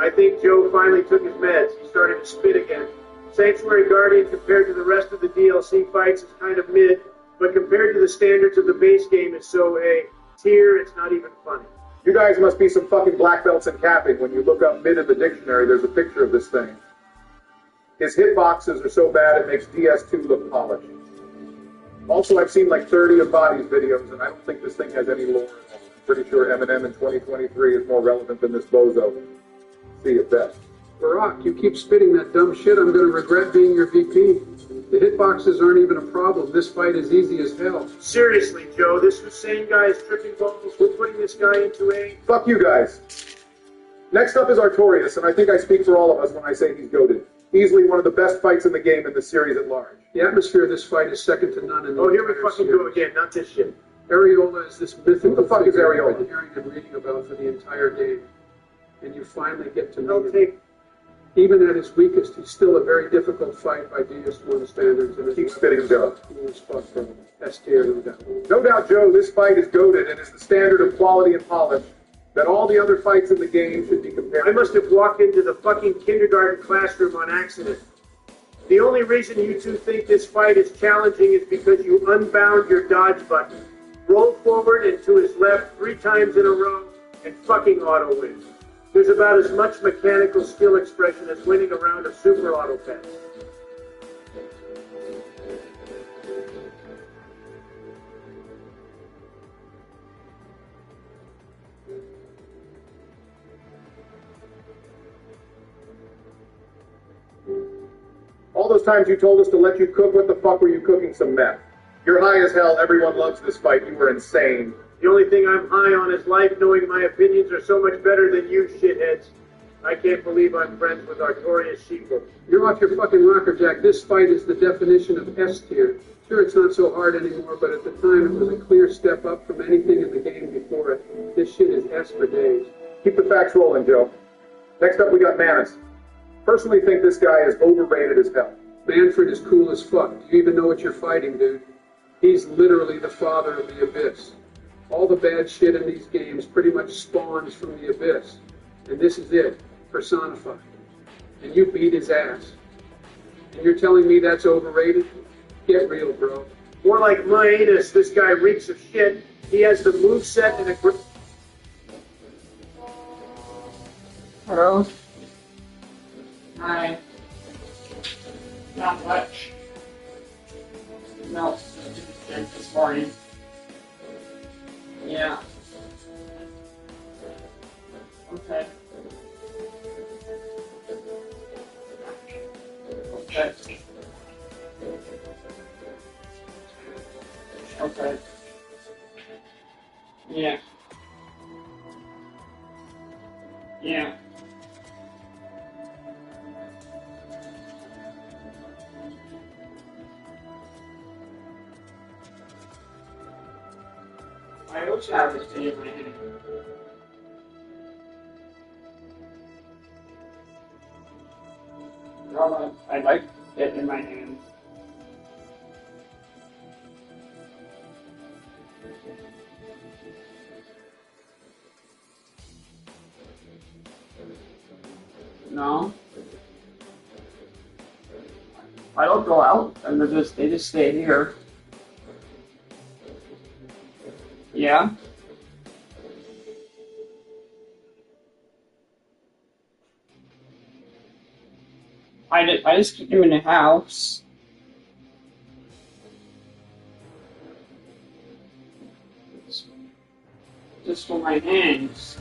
I think Joe finally took his meds. He started to spit again. Sanctuary Guardian compared to the rest of the DLC fights is kind of mid, but compared to the standards of the base game is so A tier, it's not even funny. You guys must be some fucking black belts in capping. When you look up mid in the dictionary, there's a picture of this thing. His hitboxes are so bad it makes DS2 look polished. Also, I've seen like 30 of Body's videos, and I don't think this thing has any lore. I'm pretty sure Eminem in 2023 is more relevant than this bozo. See at best. Barack, you keep spitting that dumb shit, I'm going to regret being your VP. The hitboxes aren't even a problem. This fight is easy as hell. Seriously, Joe, this Hussein guy is tripping balls. We're putting this guy into A. Fuck you guys. Next up is Artorias, and I think I speak for all of us when I say he's goated. Easily one of the best fights in the game in the series at large. The atmosphere of this fight is second to none in the Oh, here we entire fucking series. go again, not this shit. Areola is this mythical Who the fuck is figure Areola? I've been hearing and reading about for the entire game. And you finally get to Don't meet him. take... Even at his weakest, he's still a very difficult fight by DS1 standards. And Keep spitting, Joe. He was fucked from S tier, no doubt. No doubt, Joe, this fight is goated and is the standard of quality and polish that all the other fights in the game should be compared I must have walked into the fucking kindergarten classroom on accident. The only reason you two think this fight is challenging is because you unbound your dodge button, rolled forward and to his left 3 times in a row, and fucking auto win. There's about as much mechanical skill expression as winning a round of Super Auto Pets. All those times you told us to let you cook, what the fuck were you cooking? Some meth. You're high as hell. Everyone loves this fight. You were insane. The only thing I'm high on is life, knowing my opinions are so much better than you shitheads. I can't believe I'm friends with Artorias Sheeple. You're off your fucking rocker, Jack. This fight is the definition of S tier. Sure, it's not so hard anymore, but at the time it was a clear step up from anything in the game before it. This shit is S for days. Keep the facts rolling, Joe. Next up, we got Manus. Personally think this guy is overrated as hell. Manfred is cool as fuck. Do you even know what you're fighting, dude? He's literally the father of the Abyss. All the bad shit in these games pretty much spawns from the Abyss. And this is it, personified. And you beat his ass. And you're telling me that's overrated? Get real, bro. More like my anus, this guy reeks of shit. He has the moveset and a grip. Hello? Hi. Not much. No, drink this morning. Yeah. Okay. Okay. Okay. Yeah. Yeah. I wish I was in my hand. No, I like it in my hand. No. I don't go out, and they just stay here. Yeah. I just keep them in the house. Just for my hands.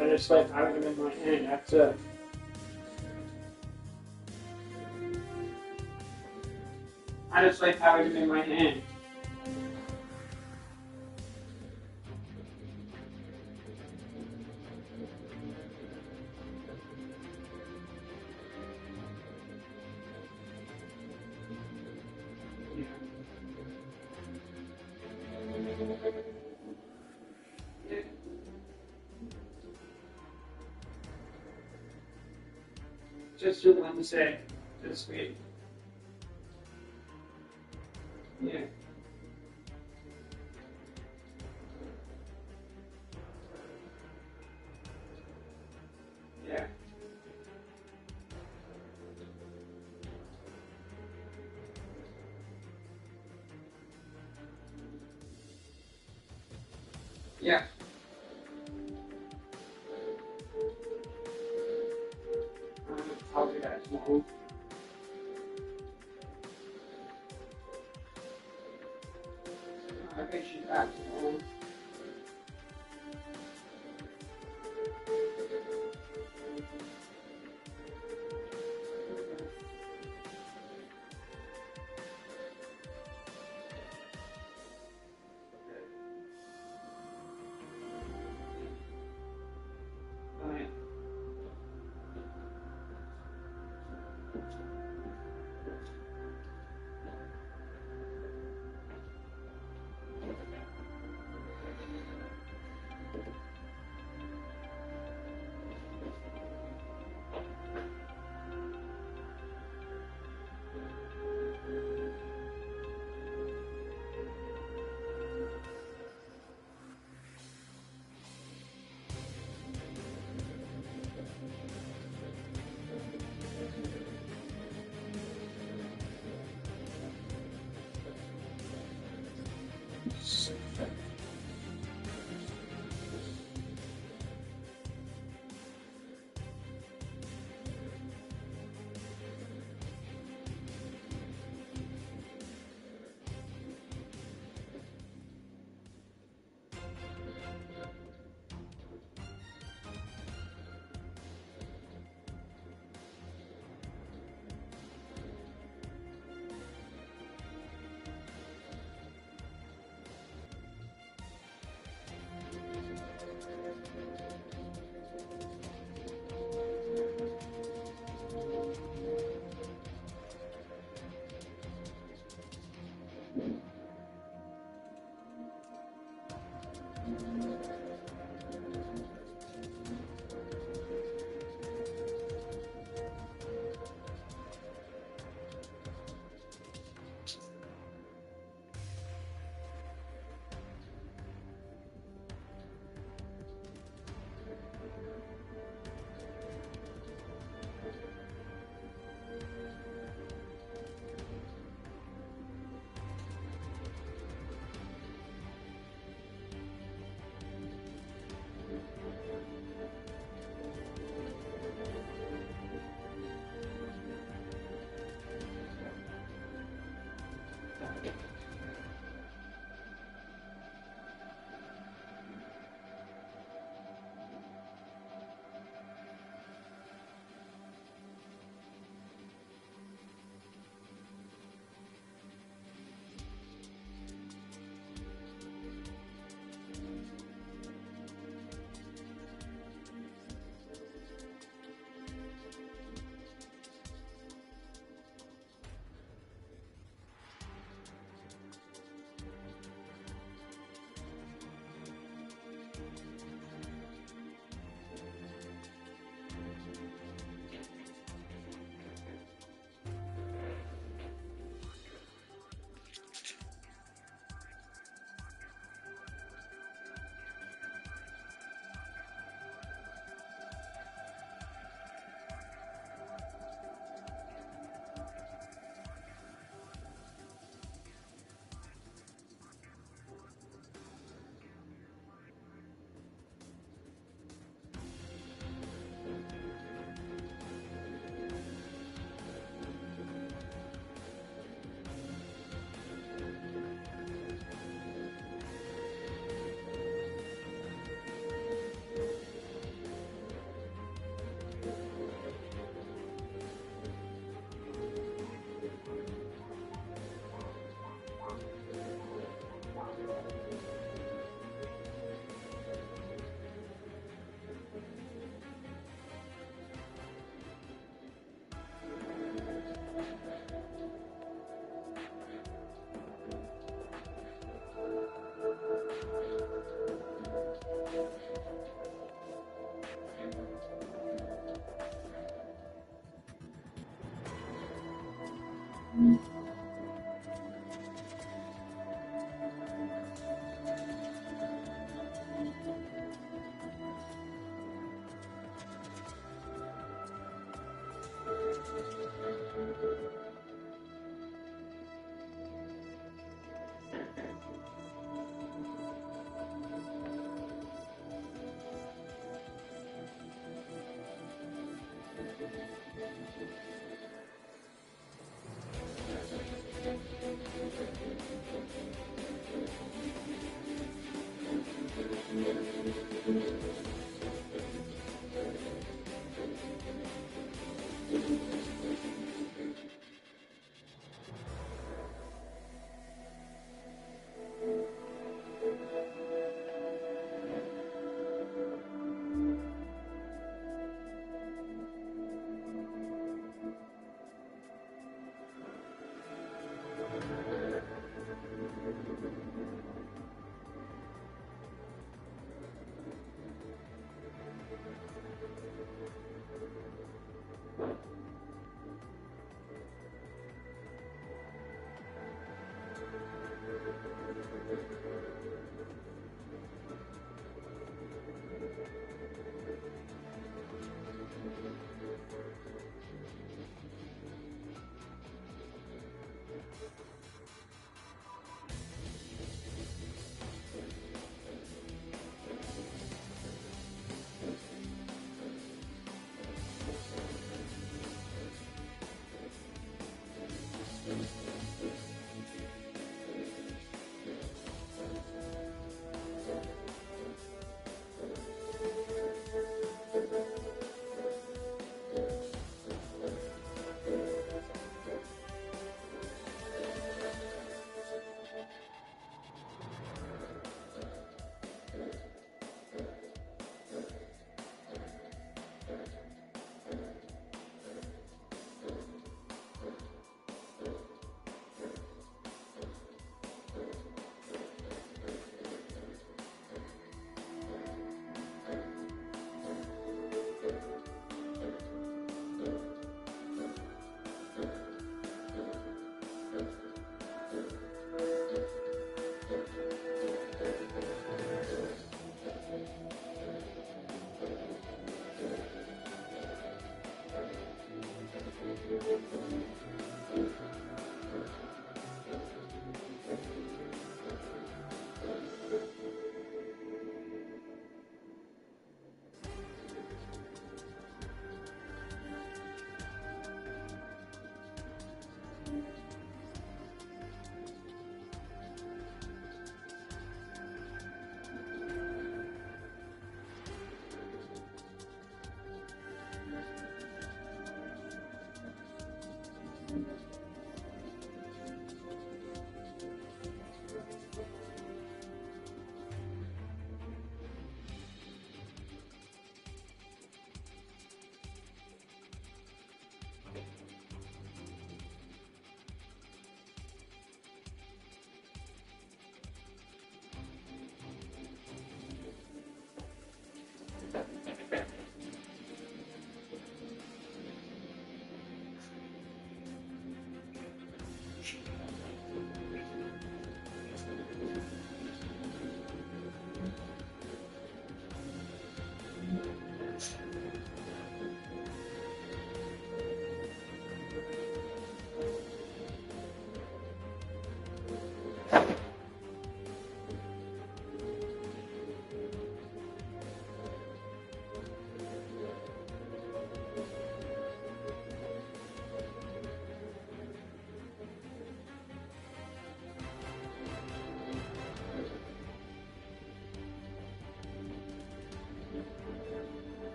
I just like having them in my hand, that's it. I just like having them in my hand. Just for Wednesday, this week. Yeah. Yeah. Yeah. I'll do that tomorrow. I think she's back tomorrow.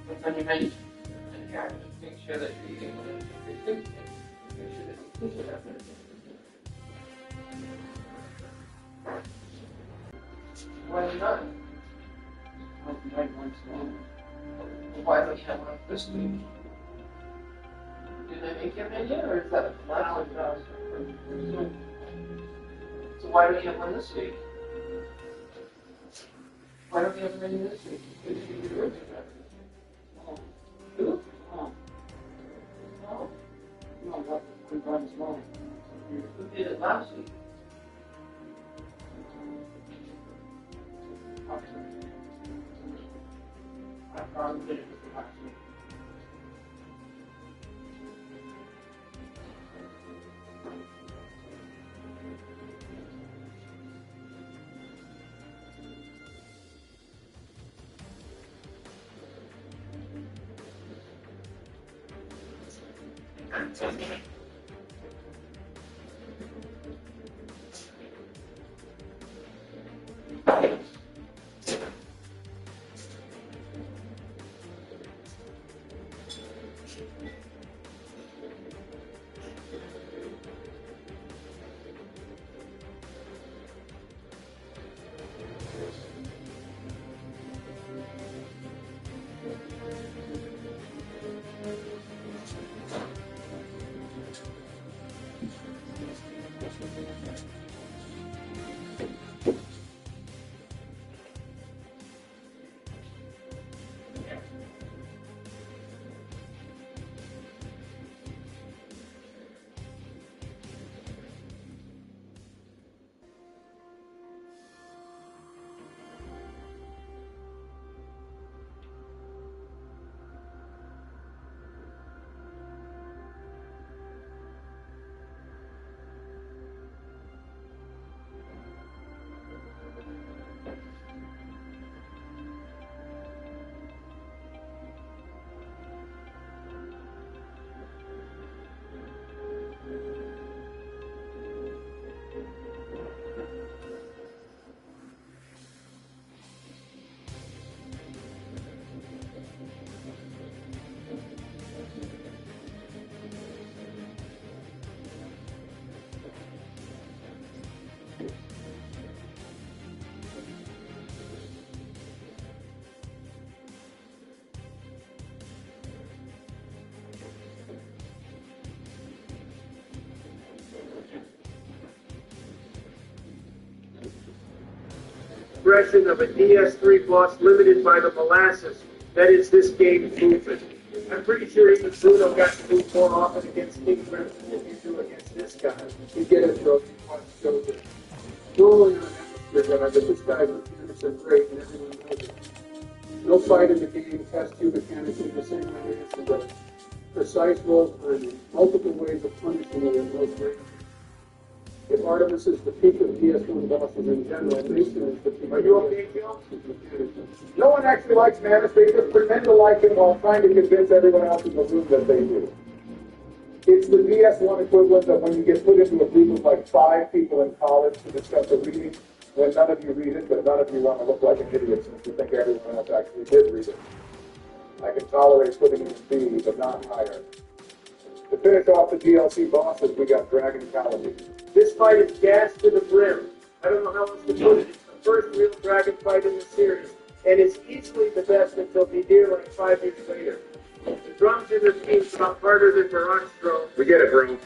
What's on your menu? And yeah, just make sure that you're eating what you're eating. Make sure that you clean it up. Why not? Why don't you have one this week? Did I make your menu, or is that last week? So why don't you have one this week? Why don't you have a menu this week? Did you do your Who? No. No, not the one small. Who did it last week? I probably did it last week. expression of a DS3 boss limited by the molasses that is this game's movement. I'm pretty sure even Bruno got to move more often against King Crimson than you do against this guy. You get it, bro. You want to show this. Normally on atmosphere guy, but this guy's mechanics are great and everyone knows it. No fight in the game tests you mechanically the same way as the precise roll timing, multiple ways of punishing you in most ranges. If Artemis is the peak of DS1 bosses in general, Mason is the peak. Are you okay, Gil? No one actually likes Manus. They just pretend to like him while trying to convince everyone else in the room that they do. It's the DS1 equivalent of when you get put into a group of like 5 people in college to discuss a reading, when none of you read it, but none of you want to look like an idiot since you think everyone else actually did read it. I can tolerate putting it in B, but not higher. To finish off the DLC bosses, we got Dragon Calamity. This fight is gas to the brim. I don't know how else to put it. It's the first real dragon fight in the series, and it's easily the best until Midir like 5 years later. The drums in this game sound harder than Barak's drum. We get it, bro.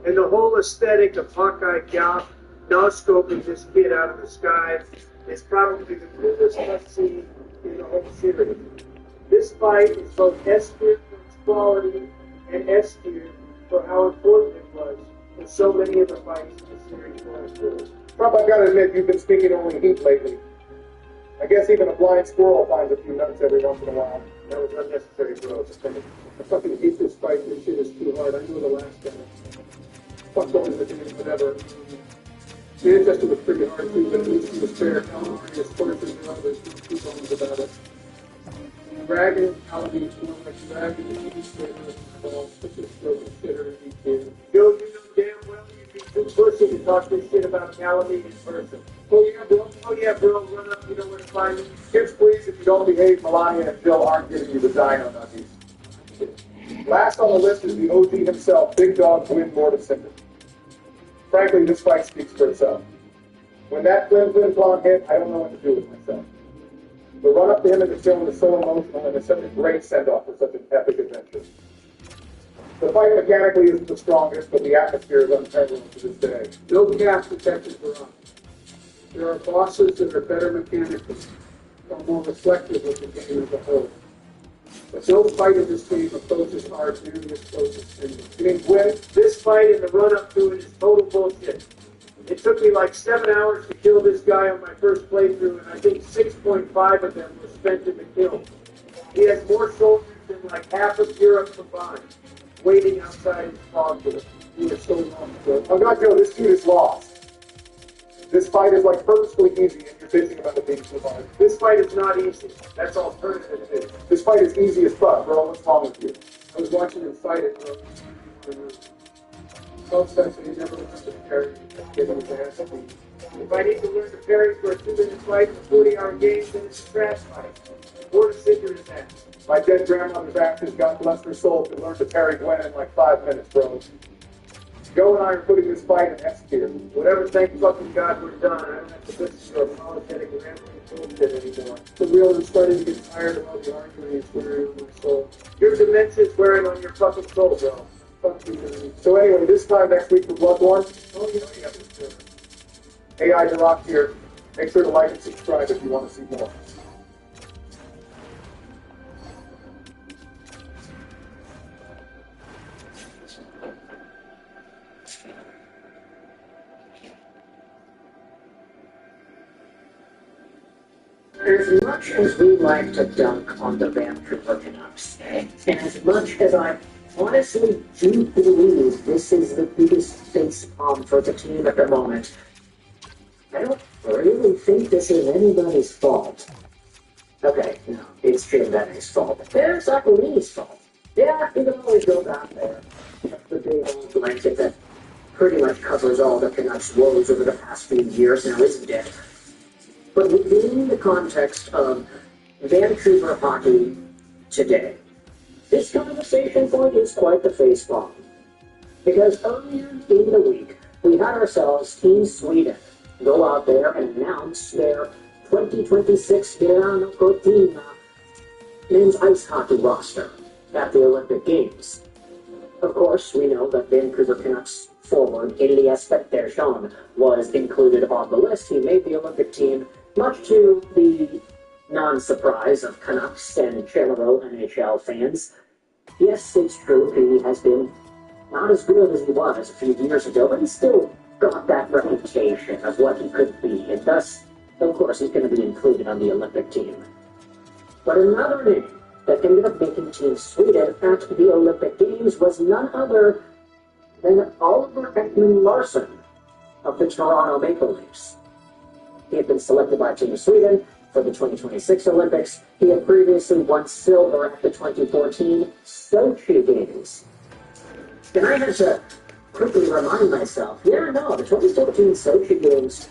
And the whole aesthetic of Hawkeye no scoping this kid out of the sky is probably the coolest cutscene in the whole series. This fight is both S tier for its quality and S tier for how important it was for so many of the fights in the series going through. Trump, I've got to admit, you've been speaking only heat lately. I guess even a blind squirrel finds a few nuts every once in a while. That was unnecessary, bro. I fucking hate this fight. This shit is too hard. I know the last guy. Fuck going with him, whatever. Manchester was pretty hard too, but at least he was fair. Calamari is tortured and others. Two bones about it. Dragon, Calamari, like Dragon, he's such a stroke of shitter and he can. Joe, you know damn well you'd be too pussy to talk this shit about Calamari in person. Oh yeah, bro. Oh yeah, bro, run up, you know where to find me. Kids, please, if you don't behave, Melania and Jill aren't giving you the dino nuggies. Last on the list is the OG himself, Big Dog Gwyn Mortisender. Frankly, this fight speaks for itself. When that Flim Flon hit, I don't know what to do with myself. The run up to him in the film is so emotional and it's such a great send-off for such an epic adventure. The fight mechanically isn't the strongest, but the atmosphere is unparalleled to this day. No gas detectors are on. There are bosses that are better mechanically, or more reflective of the game as a whole. But no fight in this game approaches ours nearly as close as Finland. I mean, when this fight and the run-up to it is total bullshit. It took me like 7 hours to kill this guy on my first playthrough, and I think 6.5 of them were spent in the kill. He has more soldiers than like half of Europe combined, waiting outside his fog for he was so long ago. I'm not Joe, this dude is lost. This fight is like purposefully easy and you're bitching about it being so hard. This fight is not easy. That's alternative it is. This fight is easy as fuck, bro. What's wrong with you? I was watching him fight it, bro. So upset that he never learned to carry, getting his ass beat. If I need to learn to parry for a 2-minute fight in a 40-hour game, then it's a trash fight. Or to cinder his ass. My dead grandmother's ashes, God bless her soul, could learn to parry Gwen in like 5 minutes, bro. Joe and I are putting this fight in S tier. Whatever, thank fucking God we're done. I don't have to listen to a apologetic rambling bullshit anymore. The real is starting to get tired of all the arguing it's wearing on my soul. Your dementia's wearing on your fucking soul, bro. Fuck you, man. So anyway, this time next week for Bloodborne, Oh, you know you have to do it. AI Rock here. Make sure to like and subscribe if you want to see more. As much as we like to dunk on the Vancouver Canucks, and as much as I honestly do believe this is the biggest face palm for the team at the moment, I don't really think this is anybody's fault. Okay, no, it's Jim Bennett's fault. It's Aquilini's fault. Yeah, you can always go back there. That's the big old blanket that pretty much covers all the Canucks' woes over the past few years now, isn't it? but within the context of Vancouver hockey today, this conversation point is quite the facepalm. Because earlier in the week, we had ourselves Team Sweden go out there and announce their 2026 Milano Cortina men's ice hockey roster at the Olympic Games. Of course, we know that Vancouver Canucks forward Elias Pettersson was included on the list. He made the Olympic team, much to the non-surprise of Canucks and general NHL fans. Yes, it's true, he has been not as good as he was a few years ago, but he's still got that reputation of what he could be, and thus, of course, he's going to be included on the Olympic team. But another name that ended up making Team Sweden at the Olympic Games was none other than Oliver Ekman-Larsson of the Toronto Maple Leafs. He had been selected by Team Sweden for the 2026 Olympics. He had previously won silver at the 2014 Sochi Games. And I had to quickly remind myself, the 2014 Sochi Games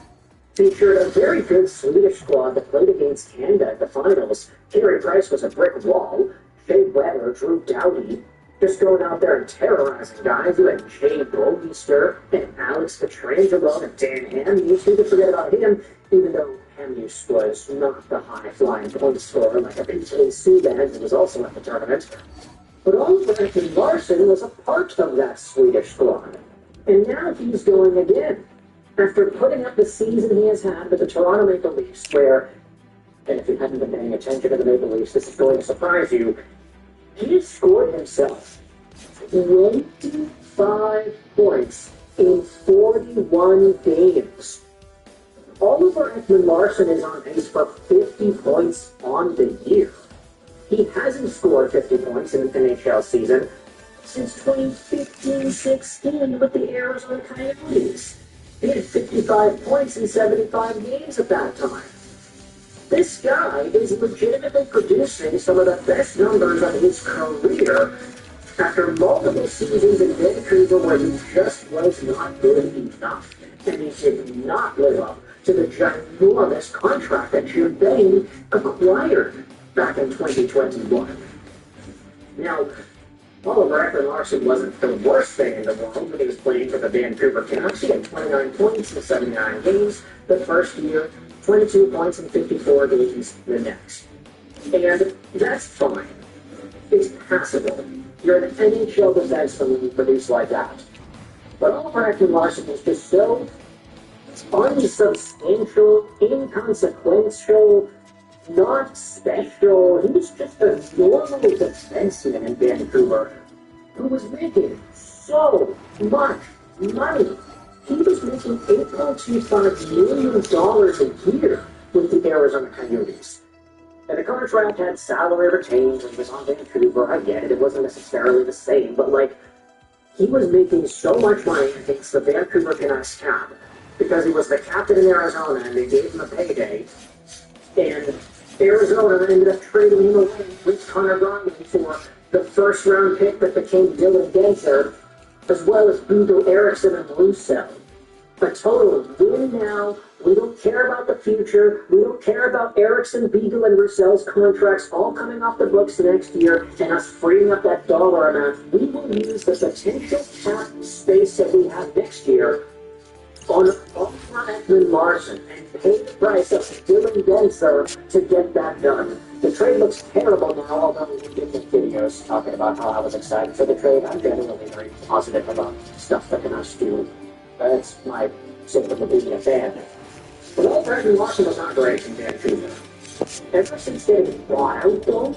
featured a very good Swedish squad that played against Canada at the finals. Carey Price was a brick wall. Shea Weber, Drew Doughty, just going out there and terrorizing guys. You had Jay Bogeyster and Alex Pietrangelo and Dan Hamhuis. Who could forget about him, even though Hamhuis was not the high-flying point scorer like a BJ Subban, who was also at the tournament. But Oliver Ekman-Larsson was a part of that Swedish squad. And now he's going again. After putting up the season he has had with the Toronto Maple Leafs, where, and if you haven't been paying attention to the Maple Leafs, this is going to surprise you, he has scored himself 25 points in 41 games. Oliver Ekman-Larsson is on pace for 50 points on the year. He hasn't scored 50 points in an NHL season since 2015-16 with the Arizona Coyotes. He had 55 points in 75 games at that time. This guy is legitimately producing some of the best numbers of his career after multiple seasons in Vancouver where he just was not good enough. And he did not live up to the ginormous contract that Jim Bain acquired back in 2021. Now, Oliver Ekman-Larsson wasn't the worst thing in the world when he was playing for the Vancouver Canucks. He had 29 points in 79 games the first year, 22 points in 54 games the next. And that's fine. It's passable. You're an NHL defenseman when you produce like that. But Oliver Ekman-Larsson was just so unsubstantial, inconsequential, not special. He was just a normal defenseman in Vancouver who was making so much money. He was making $8.25 million a year with the Arizona Coyotes. And the contract had salary retained when he was on Vancouver. I get it, it wasn't necessarily the same, but he was making so much money against the Vancouver Canucks cap because he was the captain in Arizona and they gave him a payday. And Arizona ended up trading him away with Connor Ryan for the first-round pick that became Dylan Gensler, as well as Hugo Eriksson and Russo. A total of win now. We don't care about the future. We don't care about Eriksson, Beagle, and Roussel's contracts all coming off the books next year and us freeing up that dollar amount. We will use the potential cap space that we have next year on Oliver Ekman-Larsson and pay the price of Dylan Gensler to get that done. The trade looks terrible now, although we did make videos talking about how I was excited for the trade. I'm generally very positive about stuff that can us do. That's my symptom of being a fan. But Oliver Ekman-Larsson was not great in Vancouver. Ever since they bought out, though,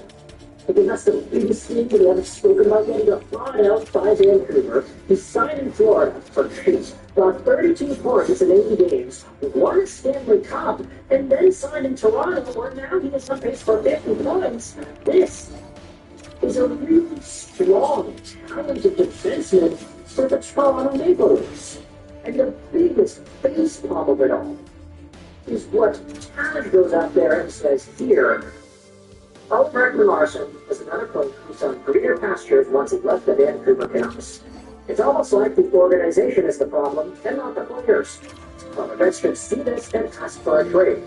because that's the biggest thing we haven't spoken about yet. He got bought out by Vancouver. He signed in Florida for cheap. Got 32 points in 80 games, won a Stanley Cup, and then signed in Toronto, where now he is on pace for 50 points. This is a really strong, talented defenseman for the Toronto Maple Leafs. And the biggest facepalm of it all is what Talent goes out there and says here. Oliver Ekman-Larsson is another player who's on greener pastures once he left the Vancouver Canucks. It's almost like the organization is the problem and not the players. Well, the vets should see this and ask for a trade.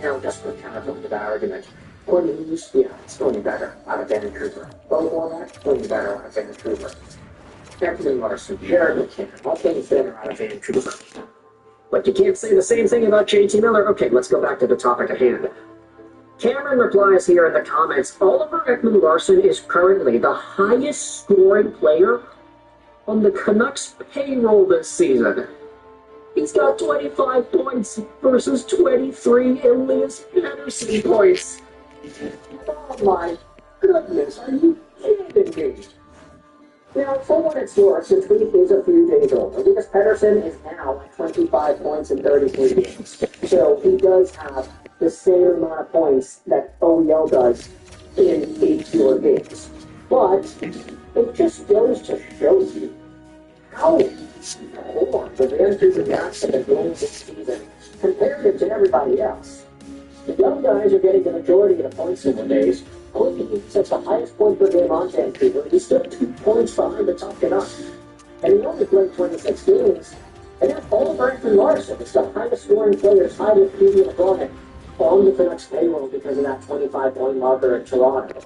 Now, just for counterpoint to that argument, Quinn Hughes, yeah, it's going better out of Vancouver. Bo Horvath, going better out of Vancouver. Ekman Larson, Jared McCann, all things better out of Vancouver. But you can't say the same thing about JT Miller. Okay, let's go back to the topic at hand. Cameron replies here in the comments, Oliver Ekman Larson is currently the highest scoring player on the Canucks payroll this season. He's got 25 points versus 23 Elias Pettersson points. Oh my goodness, are you kidding me? Now, for what it's worth, the tweet is a few days old. Elias Pettersson is now at 25 points in 33 games. So he does have the same amount of points that OEL does in 8 fewer games. But it just goes to show you how poor the Vancouver Canucks have been doing this season compared to everybody else. The young guys are getting the majority of the points in the days. Quinn sets the highest point per game on Vancouver. He's still 2 points behind the top Canucks. And he only played 26 games. And then Oliver Ekman Larson is the highest scoring player tied with P.D. McCormick on the Canucks payroll because of that 25-point marker in Toronto.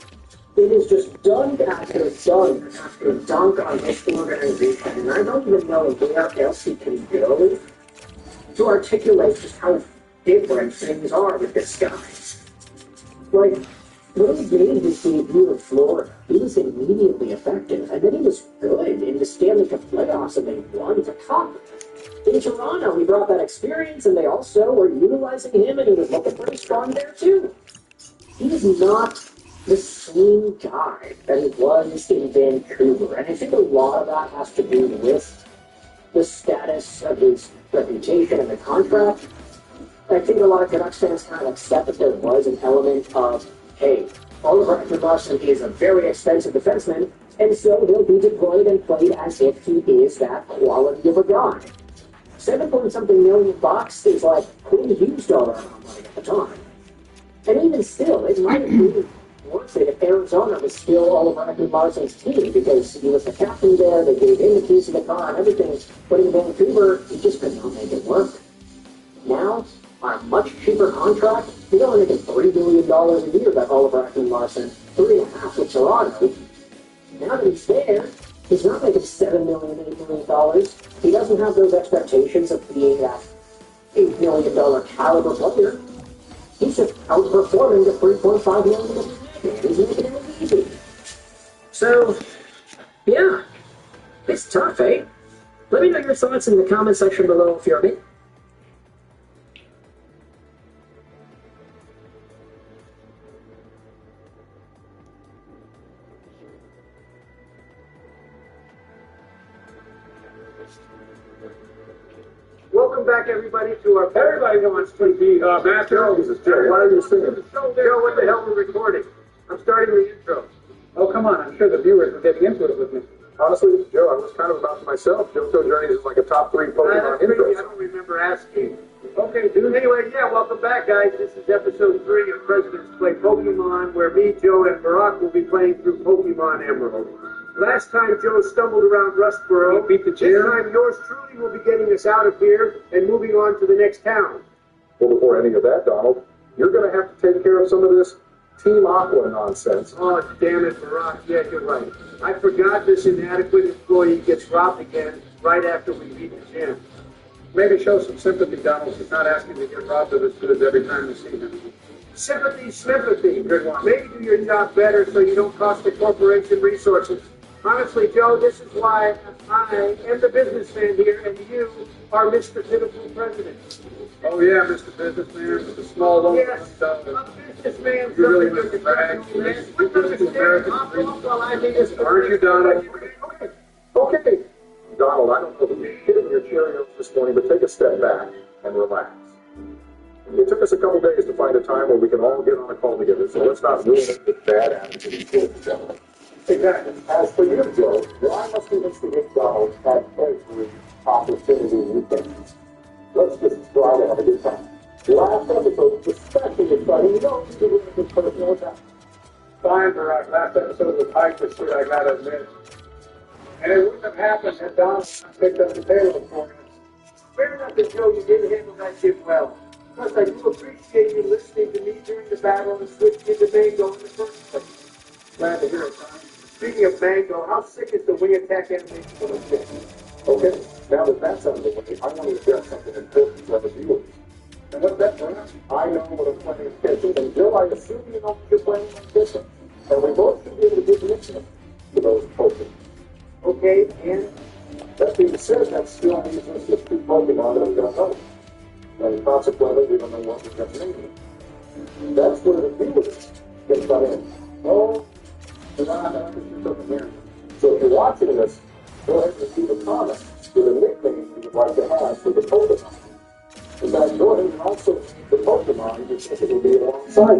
It is just dunk after dunk after dunk on this organization. And I don't even know where else he can go to articulate just how different things are with this guy. Like, when he gained his debut in Florida, he was immediately effective, and then he was good in the Stanley Cup playoffs, and they won the cup. In Toronto, he brought that experience, and they also were utilizing him, and he was looking pretty strong there, too. He is not the same guy that he was in Vancouver, and I think a lot of that has to do with the status of his reputation and the contract. I think a lot of Canucks fans kind of accept that there was an element of, hey, Oliver Ekman Larson is a very expensive defenseman, and so he'll be deployed and played as if he is that quality of a guy. $7-something million is like Quinn Hughes dollar amount money at the time. And even still, it might have been worth it if Arizona was still Oliver Ekman Larson's team, because he was the captain there, they gave him the keys to the car and everything, but in Vancouver, he just could not make it work. Now, on a much cheaper contract, he's only making $3 million a year, that Oliver Ekman Larson, $3.5 with Toronto. Now that he's there, he's not making $7 million, $8 million. He doesn't have those expectations of being that $8 million caliber player. He's just outperforming the $3.5 million. He's making it easy. So, yeah, it's tough, eh? Let me know your thoughts in the comment section below if you're me. Welcome back, everybody, to our everybody wants to be master. Jesus, Jerry, why are you singing? Joe, what the hell we're recording? I'm starting the intro. Oh, come on. I'm sure the viewers are getting into it with me. Honestly, Joe, I was kind of about to myself. JoJo Journeys is like a top 3 Pokemon That's crazy. I intro. don't remember asking. Okay, dude. Anyway, yeah, welcome back, guys. This is episode 3 of Presidents Play Pokemon, where me, Joe, and Barack will be playing through Pokemon Emerald. Last time Joe stumbled around Rustboro. Beat the This chair. time yours truly will be getting us out of here and moving on to the next town. Well, before any of that, Donald, you're going to have to take care of some of this Team Aqua nonsense. Oh, damn it, Barack. Yeah, you're right. I forgot this inadequate employee gets robbed again right after we beat the gym. Maybe show some sympathy, Donald. He's not asking to get robbed of his goods every time we see him. Sympathy. Good one. Maybe do your job better so you don't cost the corporation resources. Honestly, Joe, this is why I am the businessman here, and you are Mr. Pitiful President. Oh, yeah, Mr. Businessman, Mr. Small Loan. Yes, a businessman. You really something Mr. Bragg. that you understand. While I need this. Aren't you, Donald? Okay. Donald, I don't know who you're hitting your Cheerios this morning, but take a step back and relax. It took us a couple days to find a time where we can all get on a call together, so let's not ruin it with bad attitude towards each other. Exactly. As for you, Joe, why must we instigate Donald at every opportunity we can? Let's just try to have a good time. Last episode was especially exciting. You don't need to ruin a good personal attack. Fine, Barack. Last episode was hyper shit, I gotta admit. And it wouldn't have happened had Donald not picked up the payroll for us. Fair enough, Joe, you did handle that shit well. Plus, I do appreciate you listening to me during the battle and switching into Mango in the first place. Glad to hear it, Tom. Speaking of Mango, how sick is the wing attack animation for the ship? Okay, now that that's out of the way, I want to address something important for the viewers. And what's that for us? I know what I'm playing pitching, and Joe, I assume you know what you're playing on pitching. And we both should be able to give listening to those Pokemon. Okay, and That being said, that still means there's just two Pokemon that we don't know. And consequently, we don't know what we're going to name. That's where the viewers can come in. Oh, because I have to understand something here. So if you're watching this, go ahead and leave a comment with a nickname you would like to have for the Pokemon. In fact, go ahead and also leave the Pokemon you think it will be alongside